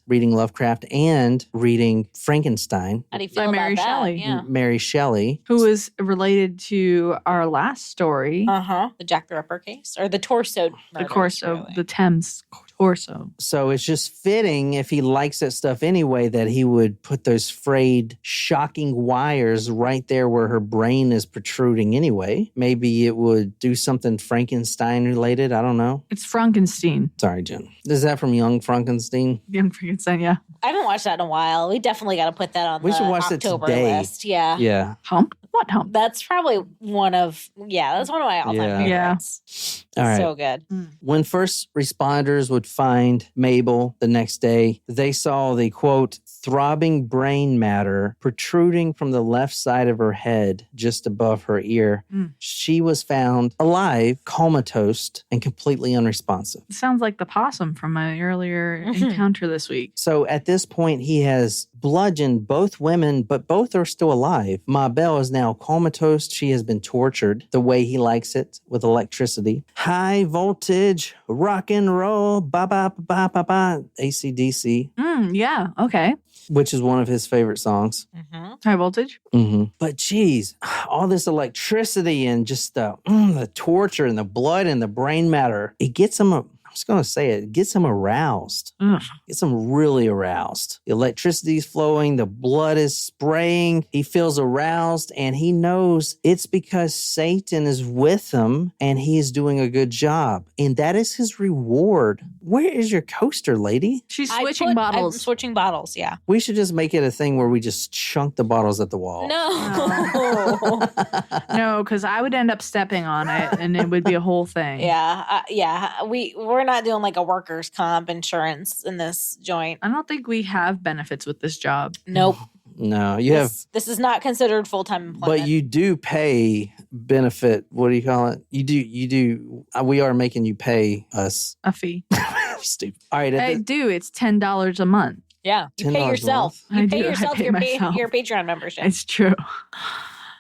reading Lovecraft and reading Frankenstein. How do you feel about Mary that? Shelley. Yeah. Mary Shelley. Who was related to our last story. The Jack the Ripper case or the torso murders, the Thames torso. So it's just fitting, if he likes that stuff anyway, that he would put those frayed, shocking wires right there where her brain is protruding anyway. Maybe it would do something Frankenstein related. I don't know. It's Frankenstein. Sorry, Jen. Is that from Young Frankenstein? Young Frankenstein, yeah. I haven't watched that in a while. We definitely got to put that on We the should watch October it today. list. Yeah. Yeah. Hump? What hump? That's probably one of my all-time favorites. All right. So good. When first responders would find Mabel the next day, they saw the, quote, throbbing brain matter protruding from the left side of her head just above her ear. She was found alive, comatose, and completely unresponsive. It sounds like the possum from my earlier encounter this week. So at this point, he has bludgeoned both women, but both are still alive. Mabel is now comatose. She has been tortured the way he likes it, with electricity. High voltage, rock and roll, ba-ba-ba-ba-ba, AC/DC. Yeah, okay. Which is one of his favorite songs. High voltage? But geez, all this electricity and just the torture and the blood and the brain matter, it gets him, I'm just going to say it gets him aroused. Gets him really aroused. The electricity is flowing. The blood is spraying. He feels aroused, and he knows it's because Satan is with him and he is doing a good job. And that is his reward. Where is your coaster, lady? She's switching bottles. I'm switching bottles, yeah. We should just make it a thing where we just chunk the bottles at the wall. No. No, because I would end up stepping on it and it would be a whole thing. Yeah. We're not doing like a workers' comp insurance in this joint. I don't think we have benefits with this job. Nope. No, this is not considered full-time employment. But you do pay benefit. What do you call it? You do. We are making you pay us a fee. Stupid. All right. I do. It's $10 a month. Yeah. You pay yourself. You pay yourself your Patreon membership. It's true.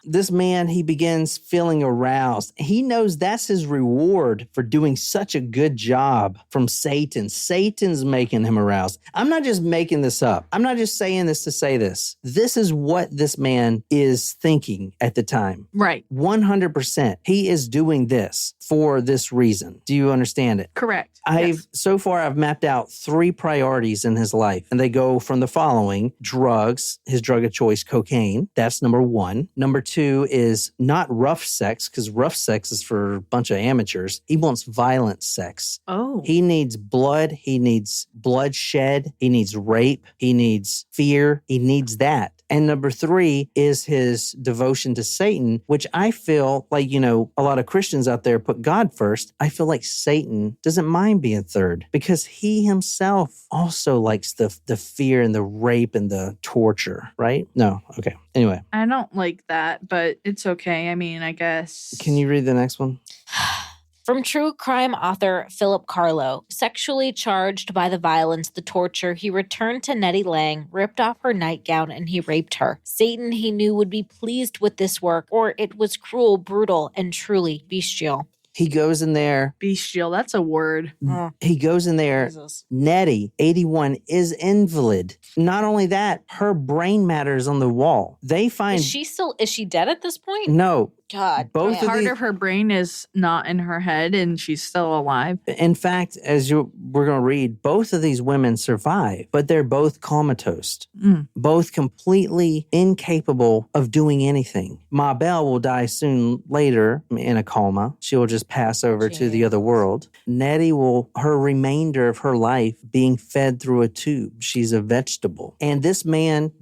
This man, he begins feeling aroused. He knows that's his reward for doing such a good job from Satan. Satan's making him aroused. I'm not just making this up. I'm not just saying this to say this. This is what this man is thinking at the time. Right. 100%. He is doing this for this reason. Do you understand it? Correct. So far, I've mapped out 3 priorities in his life, and they go from the following: drugs, his drug of choice, cocaine. That's number 1. Number 2 is not rough sex, because rough sex is for a bunch of amateurs. He wants violent sex. Oh. He needs blood. He needs bloodshed. He needs rape. He needs fear. He needs that. And number 3 is his devotion to Satan, which I feel like, a lot of Christians out there put God first. I feel like Satan doesn't mind being third, because he himself also likes the fear and the rape and the torture, right? No. Okay. Anyway. I don't like that, but it's okay. I mean, I guess. Can you read the next one? From true crime author Philip Carlo, sexually charged by the violence, the torture, he returned to Nettie Lang, ripped off her nightgown, and he raped her. Satan, he knew, would be pleased with this work, or it was cruel, brutal, and truly bestial. He goes in there. Bestial, that's a word. He goes in there. Jesus. Nettie, 81, is invalid. Not only that, her brain matter is on the wall. They find... Is she dead at this point? No. God. Both part of her brain is not in her head and she's still alive. In fact, we're going to read, both of these women survive, but they're both comatose. Both completely incapable of doing anything. Mabel will die soon later in a coma. She will just pass over to the other world. Nettie her remainder of her life being fed through a tube. She's a vegetable. And this man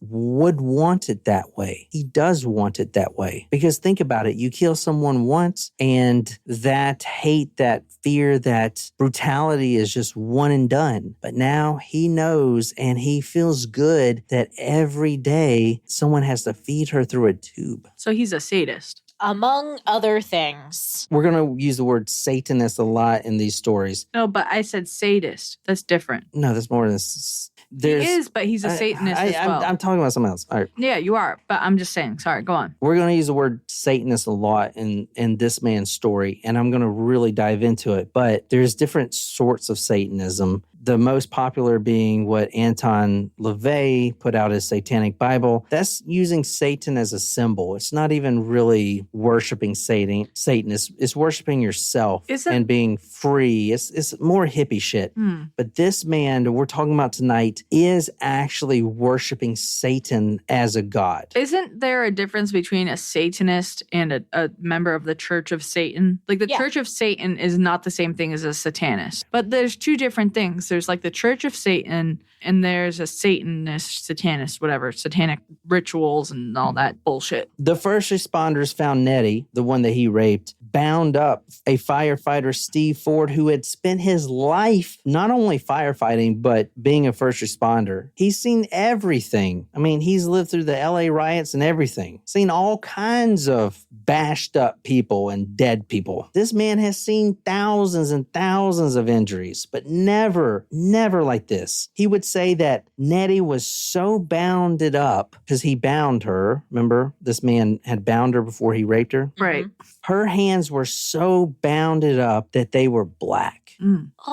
would want it that way. He does want it that way. way. Because think about it. You kill someone once and that hate, that fear, that brutality is just one and done. But now he knows and he feels good that every day someone has to feed her through a tube. So he's a sadist. Among other things. We're going to use the word Satanist a lot in these stories. No, but I said sadist. That's different. No, there's more than he is, but he's a Satanist as well. I'm talking about something else. All right. Yeah, you are. But I'm just saying. Sorry, go on. We're going to use the word Satanist a lot in this man's story, and I'm going to really dive into it. But there's different sorts of Satanism. The most popular being what Anton LaVey put out as Satanic Bible. That's using Satan as a symbol. It's not even really worshiping Satan. It's worshiping yourself and being free. It's more hippie shit. But this man that we're talking about tonight is actually worshiping Satan as a god. Isn't there a difference between a Satanist and a member of the Church of Satan? Like the Church of Satan is not the same thing as a Satanist. But there's two different things. There's like the Church of Satan and there's a Satanist, Satanist, whatever, satanic rituals and all that bullshit. The first responders found Nettie, the one that he raped, bound up. A firefighter, Steve Ford, who had spent his life not only firefighting, but being a first responder. He's seen everything. I mean, he's lived through the LA riots and everything. Seen all kinds of bashed up people and dead people. This man has seen thousands and thousands of injuries, but never like this. He would say that Nettie was so bounded up because he bound her. Remember, this man had bound her before he raped her? Right. Her hands were so bounded up that they were black,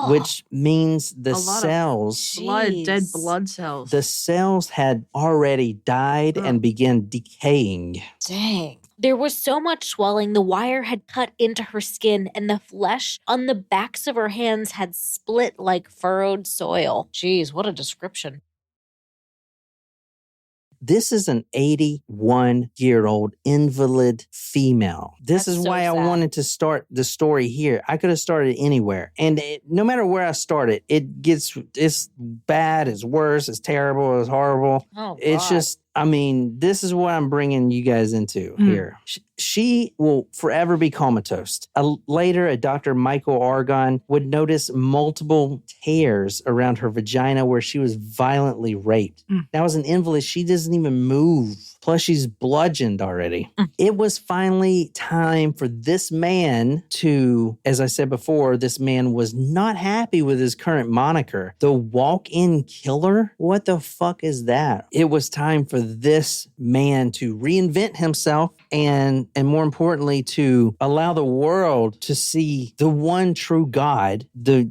which means the cells, dead blood cells. The cells had already died and began decaying. Dang. There was so much swelling, the wire had cut into her skin, and the flesh on the backs of her hands had split like furrowed soil. Jeez, what a description. This is an 81-year-old invalid female. This is why I wanted to start the story here. I could have started anywhere. And no matter where I started, it's bad, it's worse, it's terrible, it's horrible. Oh, it's just, I mean, this is what I'm bringing you guys into here. She will forever be comatose. Later, a Dr. Michael Argon would notice multiple tears around her vagina where she was violently raped. Now, as an invalid, she doesn't even move. Plus, she's bludgeoned already. It was finally time for this man to, as I said before, this man was not happy with his current moniker. The walk-in killer? What the fuck is that? It was time for this man to reinvent himself and more importantly, to allow the world to see the one true God, the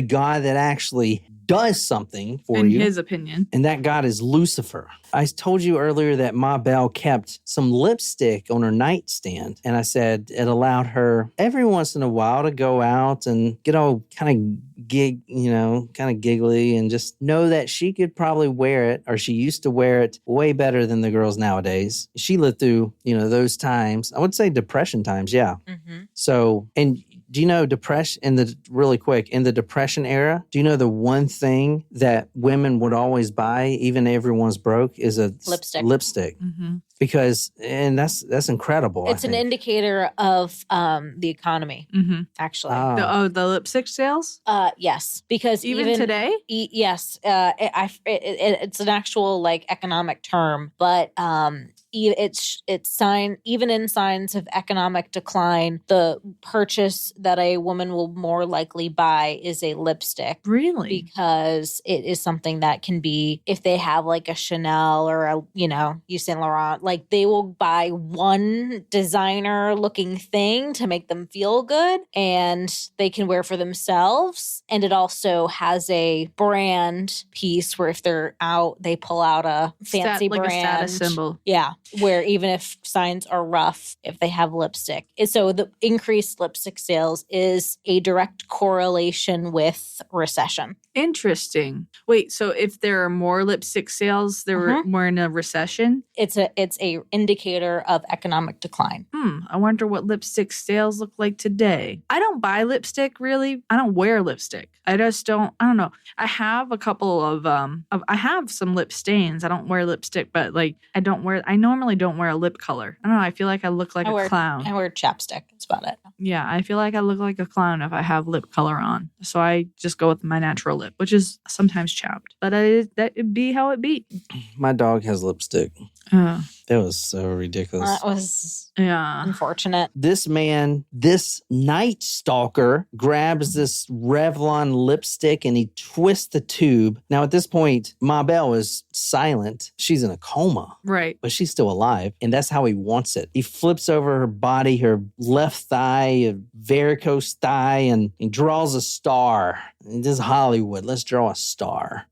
God that actually does something for you. In his opinion. And that God is Lucifer. I told you earlier that Mabel kept some lipstick on her nightstand. And I said it allowed her every once in a while to go out and get all kind of giggly and just know that she could probably wear it, or she used to wear it way better than the girls nowadays. She lived through, those times. I would say depression times. Yeah. So, and do you know depression in the Depression era? Do you know the one thing that women would always buy, even if everyone's broke, is a lipstick. Because, and that's incredible. It's an indicator of the economy, actually. The lipstick sales? Yes, because even today? Yes, it's an actual economic term, but it's even in signs of economic decline, the purchase that a woman will more likely buy is a lipstick. Really? Because it is something that can be, if they have a Chanel or a Yves Saint Laurent, they will buy one designer looking thing to make them feel good and they can wear for themselves. And it also has a brand piece where if they're out, they pull out a fancy brand. A status symbol. Yeah. Where even if signs are rough, if they have lipstick. And so the increased lipstick sales is a direct correlation with recession. Interesting. Wait, so if there are more lipstick sales, we're in a recession? It's a indicator of economic decline. I wonder what lipstick sales look like today. I don't buy lipstick, really. I don't wear lipstick. I don't know. I have a couple of I have some lip stains. I don't wear lipstick, but like I normally don't wear a lip color. I don't know. I feel like I look like a clown. I wear chapstick. That's about it. Yeah, I feel like I look like a clown if I have lip color on. So I just go with my natural lip, which is sometimes chapped. But that'd be how it be. My dog has lipstick. That was so ridiculous. That was unfortunate. This man, this night stalker, grabs this Revlon lipstick and he twists the tube. Now, at this point, Mabel is silent. She's in a coma. Right. But she's still alive. And that's how he wants it. He flips over her body, her left thigh, a varicose thigh, and he draws a star. This is Hollywood. Let's draw a star.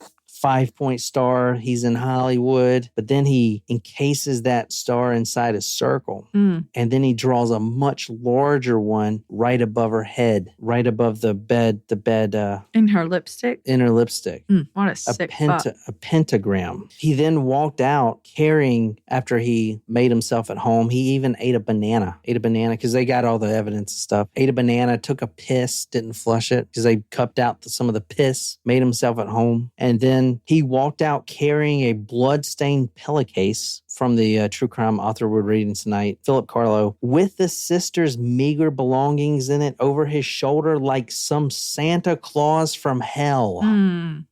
5-point star. He's in Hollywood, but then he encases that star inside a circle. And then he draws a much larger one right above her head, right above the bed. In her lipstick? In her lipstick. What a sick fuck. A pentagram. He then walked out carrying, after he made himself at home, he even ate a banana because they got all the evidence and stuff. Ate a banana, took a piss, didn't flush it because they cupped out some of the piss, made himself at home. And then he walked out carrying a blood-stained pillowcase from the true crime author we're reading tonight, Philip Carlo, with the sister's meager belongings in it over his shoulder like some Santa Claus from hell.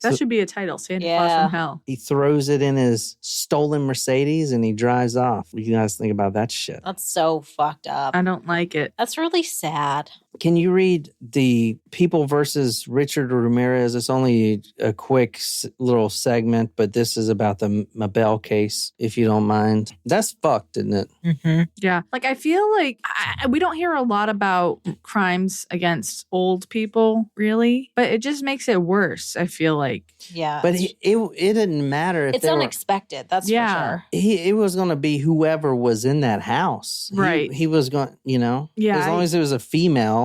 That should be a title, Santa Claus from hell. He throws it in his stolen Mercedes and he drives off. What do you guys think about that shit? That's so fucked up. I don't like it. That's really sad. Can you read the People versus Richard Ramirez? It's only a quick little segment, but this is about the Mabel case, if you don't mind. That's fucked, isn't it? Mm-hmm. Yeah. Like, I feel like we don't hear a lot about crimes against old people, really, but it just makes it worse, I feel like. Yeah. But it didn't matter if it's unexpected, that's for sure. It was going to be whoever was in that house. Right. He was going, as long as it was a female,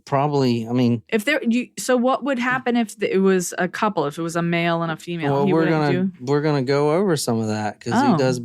probably, I mean. So what would happen if it was a couple, if it was a male and a female? Well, we're going to go over some of that because he does,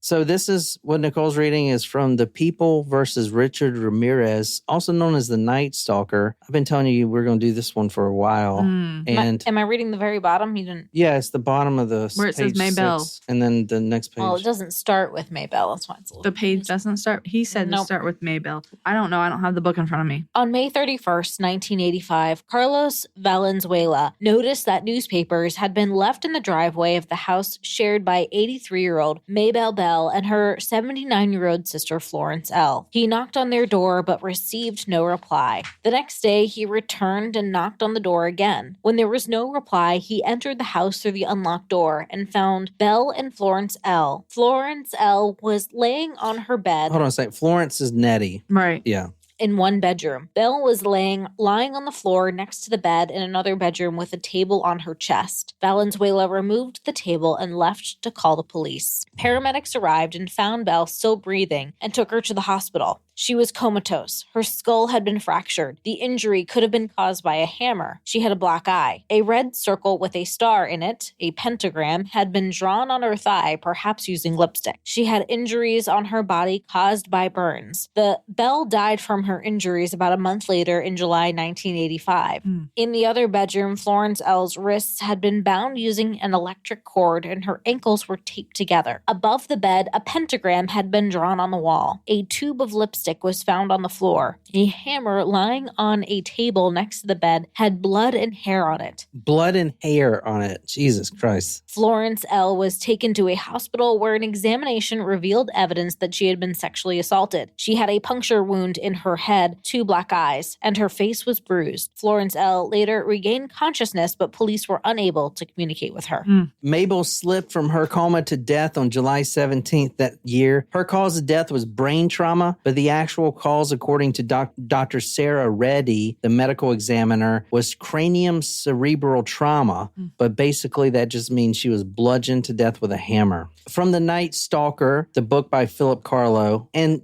So this is what Nicole's reading is from The People versus Richard Ramirez, also known as the Night Stalker. I've been telling you we're going to do this one for a while. And am I reading the very bottom? You didn't. Yeah, it's the bottom of the where it says Mabel, 6, and then the next page. Well, it doesn't start with Mabel. That's why it's a little. The page doesn't start. He said to start with Mabel. I don't know. I don't have the book in front of me. On May 31st, 1985, Carlos Valenzuela noticed that newspapers had been left in the driveway of the house shared by 83-year-old Mabel Bell and her 79-year-old sister Florence L. He knocked on their door but received no reply. The next day, he returned and knocked on the door again. When there was no reply, he entered the house through the unlocked door and found Bell and Florence L. Florence L. was laying on her bed. Hold on a second. Florence is Nettie. Right. Yeah. In one bedroom. Belle was lying on the floor next to the bed in another bedroom with a table on her chest. Valenzuela removed the table and left to call the police. Paramedics arrived and found Belle still breathing and took her to the hospital. She was comatose. Her skull had been fractured. The injury could have been caused by a hammer. She had a black eye. A red circle with a star in it, a pentagram, had been drawn on her thigh, perhaps using lipstick. She had injuries on her body caused by burns. Belle died from her injuries about a month later in July 1985. In the other bedroom, Florence L's wrists had been bound using an electric cord and her ankles were taped together. Above the bed, a pentagram had been drawn on the wall. A tube of lipstick was found on the floor. A hammer lying on a table next to the bed had blood and hair on it. Blood and hair on it. Jesus Christ. Florence L. was taken to a hospital where an examination revealed evidence that she had been sexually assaulted. She had a puncture wound in her head, 2 black eyes, and her face was bruised. Florence L. later regained consciousness, but police were unable to communicate with her. Mabel slipped from her coma to death on July 17th that year. Her cause of death was brain trauma, but the actual cause, according to Dr. Sarah Reddy, the medical examiner, was cranium cerebral trauma. But basically, that just means she was bludgeoned to death with a hammer. From The Night Stalker, the book by Philip Carlo. And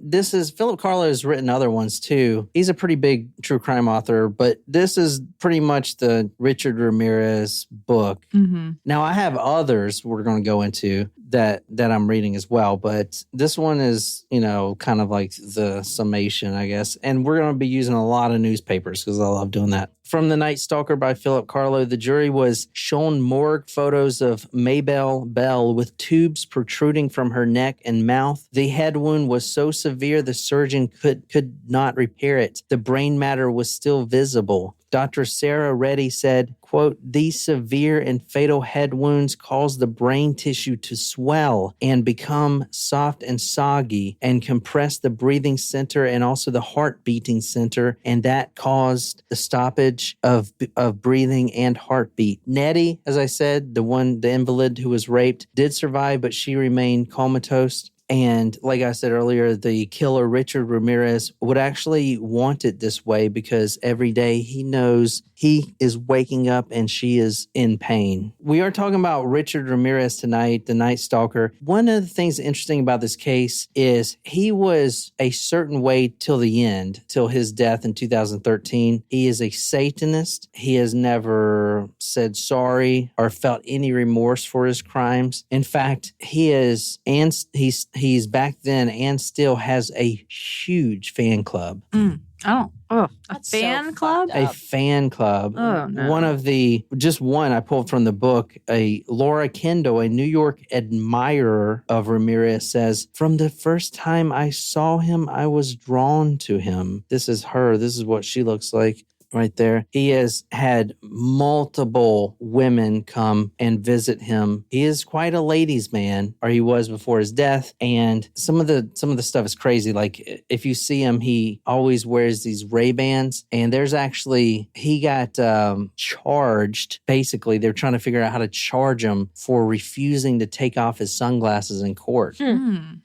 Philip Carlo has written other ones too. He's a pretty big true crime author, but this is pretty much the Richard Ramirez book. Mm-hmm. Now, I have others we're going to go into that I'm reading as well, but this one is, kind of like the summation, I guess. And we're going to be using a lot of newspapers because I love doing that. From The Night Stalker by Philip Carlo, the jury was shown morgue photos of Mabel Bell with tubes protruding from her neck and mouth. The head wound was so severe the surgeon could not repair it. The brain matter was still visible. Dr. Sarah Reddy said, quote, "These severe and fatal head wounds cause the brain tissue to swell and become soft and soggy and compress the breathing center and also the heart beating center, and that caused the stoppage of breathing and heartbeat. Nettie, as I said, the invalid who was raped, did survive, but she remained comatose. And like I said earlier, the killer, Richard Ramirez, would actually want it this way because every day he knows he is waking up and she is in pain. We are talking about Richard Ramirez tonight, the Night Stalker. One of the things interesting about this case is he was a certain way till the end, till his death in 2013. He is a Satanist. He has never said sorry or felt any remorse for his crimes. In fact, he's back then and still has a huge fan club. A fan club? A fan club. Oh, no. One I pulled from the book. Laura Kendall, a New York admirer of Ramirez, says, "From the first time I saw him, I was drawn to him." This is her. This is what she looks like. Right there. He has had multiple women come and visit him. He is quite a ladies' man, or he was before his death. And some of the stuff is crazy. Like if you see him, he always wears these Ray-Bans. And he got charged. Basically, they're trying to figure out how to charge him for refusing to take off his sunglasses in court.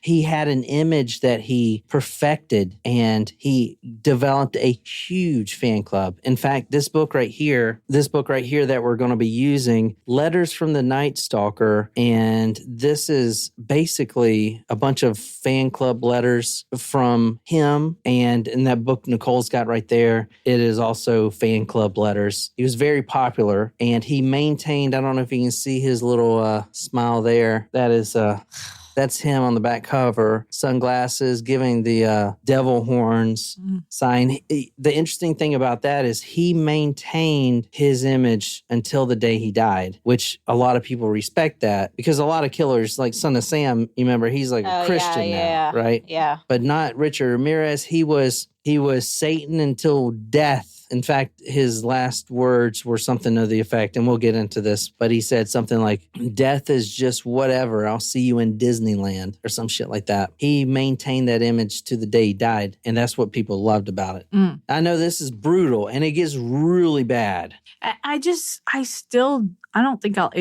He had an image that he perfected, and he developed a huge fan club. In fact, this book right here that we're going to be using, Letters from the Night Stalker, and this is basically a bunch of fan club letters from him. And in that book Nicole's got right there, it is also fan club letters. He was very popular, and he maintained, I don't know if you can see his little smile there. That's him on the back cover, sunglasses, giving the devil horns sign. The interesting thing about that is he maintained his image until the day he died, which a lot of people respect that because a lot of killers, like Son of Sam, you remember, he's like a Christian now, right? Yeah. But not Richard Ramirez. He was Satan until death. In fact, his last words were something to the effect, and we'll get into this, but he said something like, "Death is just whatever. I'll see you in Disneyland," or some shit like that. He maintained that image to the day he died, and that's what people loved about it. I know this is brutal, and it gets really bad. I don't think I'll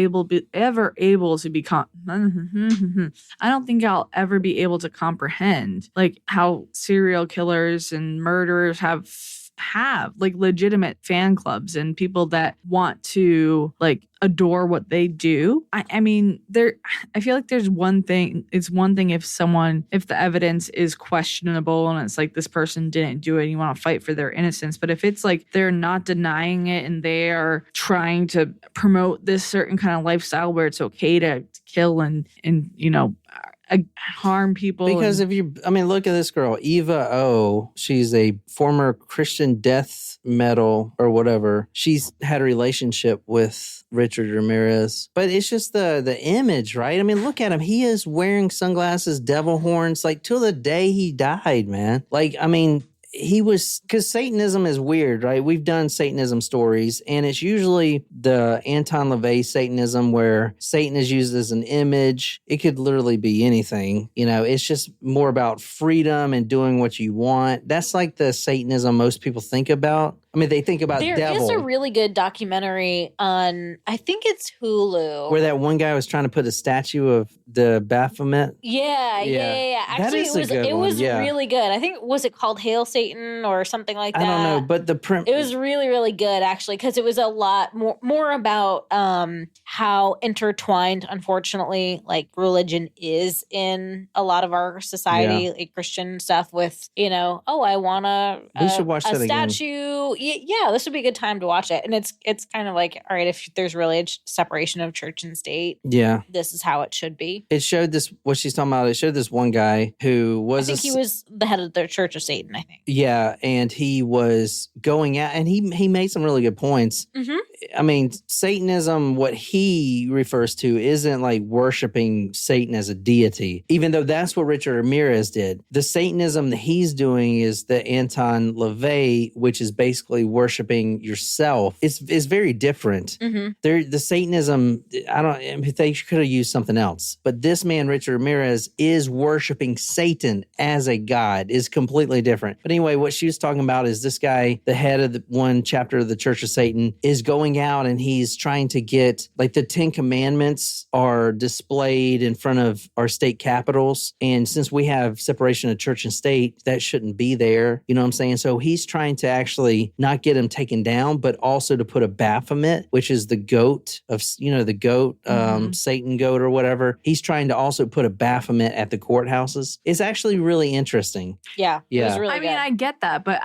ever be able to comprehend like how serial killers and murderers have like legitimate fan clubs and people that want to like adore what they do. I mean, I feel like there's one thing. It's one thing if the evidence is questionable and it's like this person didn't do it and you want to fight for their innocence. But if it's like they're not denying it and they are trying to promote this certain kind of lifestyle where it's okay to kill and harm people. Because look at this girl, Eva O. She's a former Christian death metal or whatever. She's had a relationship with Richard Ramirez. But it's just the image, right? I mean, look at him. He is wearing sunglasses, devil horns, like till the day he died, man. Like, I mean, because Satanism is weird, right? We've done Satanism stories, and it's usually the Anton LaVey Satanism where Satan is used as an image. It could literally be anything. It's just more about freedom and doing what you want. That's like the Satanism most people think about. I mean, they think about devil. There is a really good documentary on, I think it's Hulu. Where that one guy was trying to put a statue of the Baphomet. Yeah. Actually, it was really good. I think, was it called Hail Satan or something like that? I don't know, but it was really, really good, actually, because it was a lot more about how intertwined, unfortunately, like religion is in a lot of our society, like Christian stuff with, I want we should watch that statue. Again. Yeah, this would be a good time to watch it. And it's kind of like, all right, if there's really a separation of church and state, this is how it should be. It showed this, what she's talking about, it showed this one guy who was... I think he was the head of the Church of Satan, I think. Yeah, and he was going out, and he made some really good points. Mm-hmm. I mean, Satanism, what he refers to isn't like worshiping Satan as a deity, even though that's what Richard Ramirez did. The Satanism that he's doing is the Anton LaVey, which is basically worshiping yourself. It's very different. Mm-hmm. The Satanism, they could have used something else. But this man, Richard Ramirez, is worshiping Satan as a god, is completely different. But anyway, what she was talking about is this guy, the head of the one chapter of the Church of Satan, is going out and he's trying to get, like, the 10 Commandments are displayed in front of our state capitals. And since we have separation of church and state, that shouldn't be there. You know what I'm saying? So he's trying to actually not get them taken down, but also to put a Baphomet, which is the goat of, the goat, Satan goat or whatever. He's trying to also put a Baphomet at the courthouses. It's actually really interesting. Yeah. It was really good. I get that, but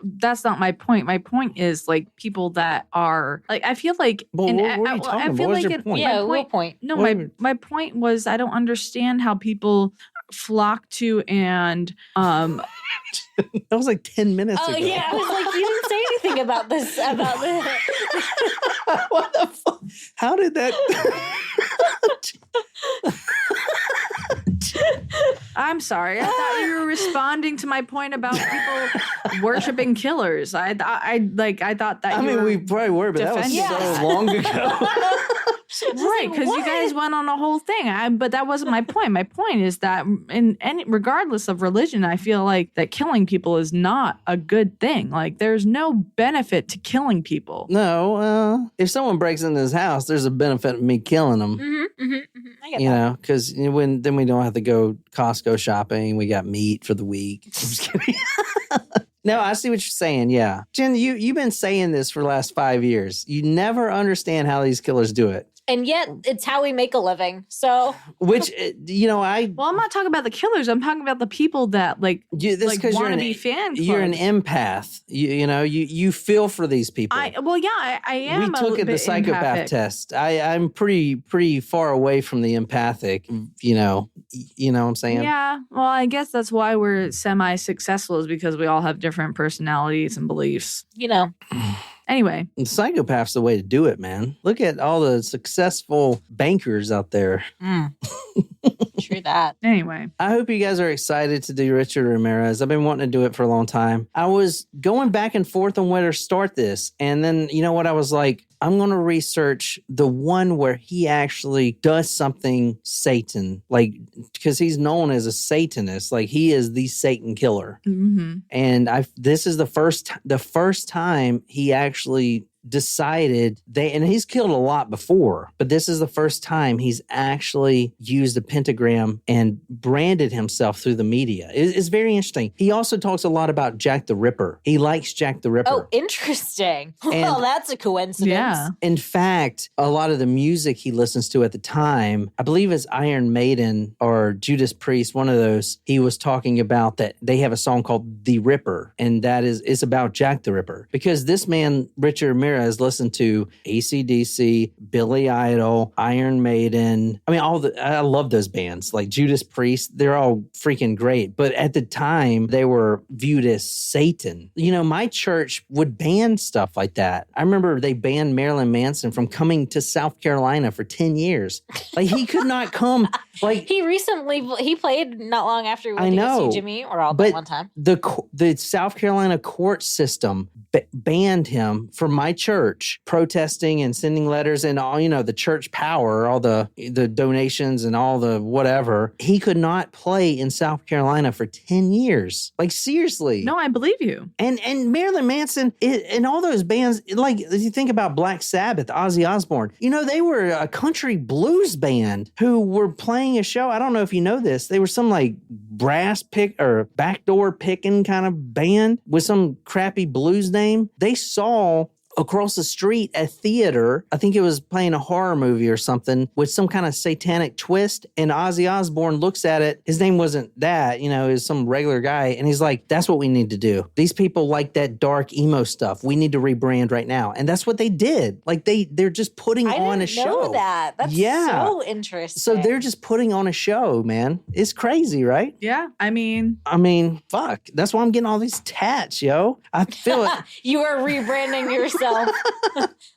that's not my point. My point is, like, people that are, like, I feel like... Well, what are you talking about? What was your point? Yeah, what point? No, my point was, I don't understand how people flock to and... That was like 10 minutes ago. Oh, yeah. I was like, you didn't say anything about this. What the fuck? How did that... I'm sorry. I thought you were responding to my point about people worshiping killers. I thought that. I mean, we probably were, but that was so long ago. Right, because you guys went on a whole thing. But that wasn't my point. My point is that regardless of religion, I feel like that killing people is not a good thing. Like, there's no benefit to killing people. No, if someone breaks into his house, there's a benefit of me killing them. Mm-hmm, mm-hmm, mm-hmm. I get that. Because then we don't have to go Costco shopping. We got meat for the week. I'm just kidding. No, I see what you're saying. Yeah. Jen, you've been saying this for the last 5 years. You never understand how these killers do it. And yet, it's how we make a living. So, which Well, I'm not talking about the killers. I'm talking about the people that want to be fan clubs. You're an empath. You feel for these people. I am. We took the psychopath empathic. test. I'm pretty far away from the empathic. You know what I'm saying? Yeah. Well, I guess that's why we're semi-successful, is because we all have different personalities and beliefs. Anyway. And psychopath's the way to do it, man. Look at all the successful bankers out there. True that. Anyway. I hope you guys are excited to do Richard Ramirez. I've been wanting to do it for a long time. I was going back and forth on where to start this. And then, you know what? I was like, I'm going to research the one where he actually does something Satan, like, because he's known as a Satanist. Like, he is the Satan killer. Mm-hmm. And this is the first time he actually decided and he's killed a lot before, but this is the first time he's actually used a pentagram and branded himself through the media. It's very interesting. He also talks a lot about Jack the Ripper. He likes Jack the Ripper. Oh, interesting. Well, that's a coincidence. Yeah. In fact, a lot of the music he listens to at the time, I believe it's Iron Maiden or Judas Priest, one of those, he was talking about that they have a song called The Ripper, and that is about Jack the Ripper. Because this man, Richard Ramirez, listened to AC/DC, Billy Idol, Iron Maiden. I mean, I love those bands. Like Judas Priest, they're all freaking great. But at the time, they were viewed as Satan. My church would ban stuff like that. I remember they banned Marilyn Manson from coming to South Carolina for 10 years. Like, he could not come. Like, he played not long after we went to see Jimmy or all but one time. The South Carolina court system banned him from my church, protesting and sending letters and all, the church power, all the donations and all the whatever. He could not play in South Carolina for 10 years. Like, seriously. No, I believe you. And Marilyn Manson and all those bands, like, if you think about Black Sabbath, Ozzy Osbourne, they were a country blues band who were playing a show. I don't know if you know this. They were some like brass pick or backdoor picking kind of band with some crappy blues name. They saw across the street a theater, I think it was playing a horror movie or something with some kind of satanic twist, and Ozzy Osbourne looks at it. His name wasn't that, it was some regular guy, and he's like, that's what we need to do. These people like that dark emo stuff. We need to rebrand right now. And that's what they did. Like they're just putting on a show. I didn't know that. That's so interesting. So they're just putting on a show, man. It's crazy, right? Yeah. I mean, fuck. That's why I'm getting all these tats, yo. I feel it. You are rebranding yourself.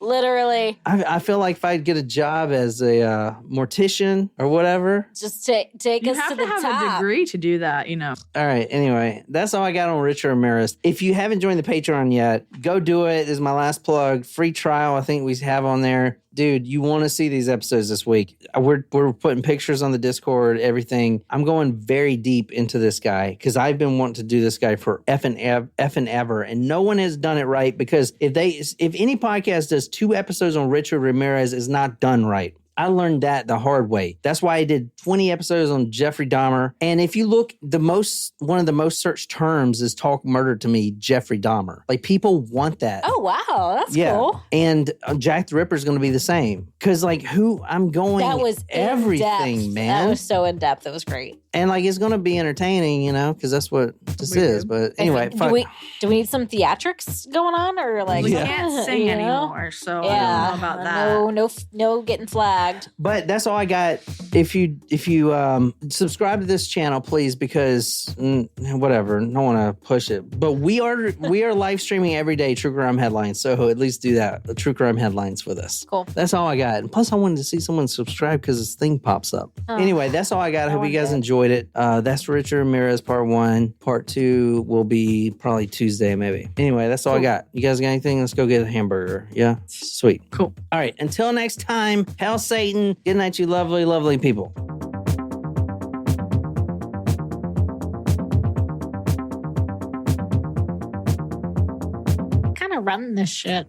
Literally. I feel like if I'd get a job as a mortician or whatever. Just take us to the top. You have to have a degree to do that, All right. Anyway, that's all I got on Richard Ramirez. If you haven't joined the Patreon yet, go do it. This is my last plug. Free trial, I think we have on there. Dude, you want to see these episodes this week. We're putting pictures on the Discord, everything. I'm going very deep into this guy because I've been wanting to do this guy for effing ever, and no one has done it right, because if any podcast does 2 episodes on Richard Ramirez, is not done right. I learned that the hard way. That's why I did 20 episodes on Jeffrey Dahmer. And if you look, one of the most searched terms is Talk Murder to Me, Jeffrey Dahmer. Like, people want that. Oh, wow. That's cool. And Jack the Ripper is going to be the same. Because, that was everything, man. That was so in depth. It was great. And, it's going to be entertaining, because that's what this is. But anyway. Do we need some theatrics going on? Or, we can't sing anymore. So I don't know about that. No getting flagged. But that's all I got. If you subscribe to this channel, please, because whatever, don't want to push it. But we are live streaming every day True Crime Headlines, so at least do that. The True Crime Headlines with us. Cool. That's all I got. And plus, I wanted to see someone subscribe because this thing pops up. Anyway, that's all I got. I hope you guys enjoyed it. That's Richard Ramirez Part 1. Part 2 will be probably Tuesday, maybe. Anyway, that's all I got. You guys got anything? Let's go get a hamburger. Yeah? Sweet. Cool. All right. Until next time, hail Satan. Good night, you lovely, lovely people. Kind of run this shit.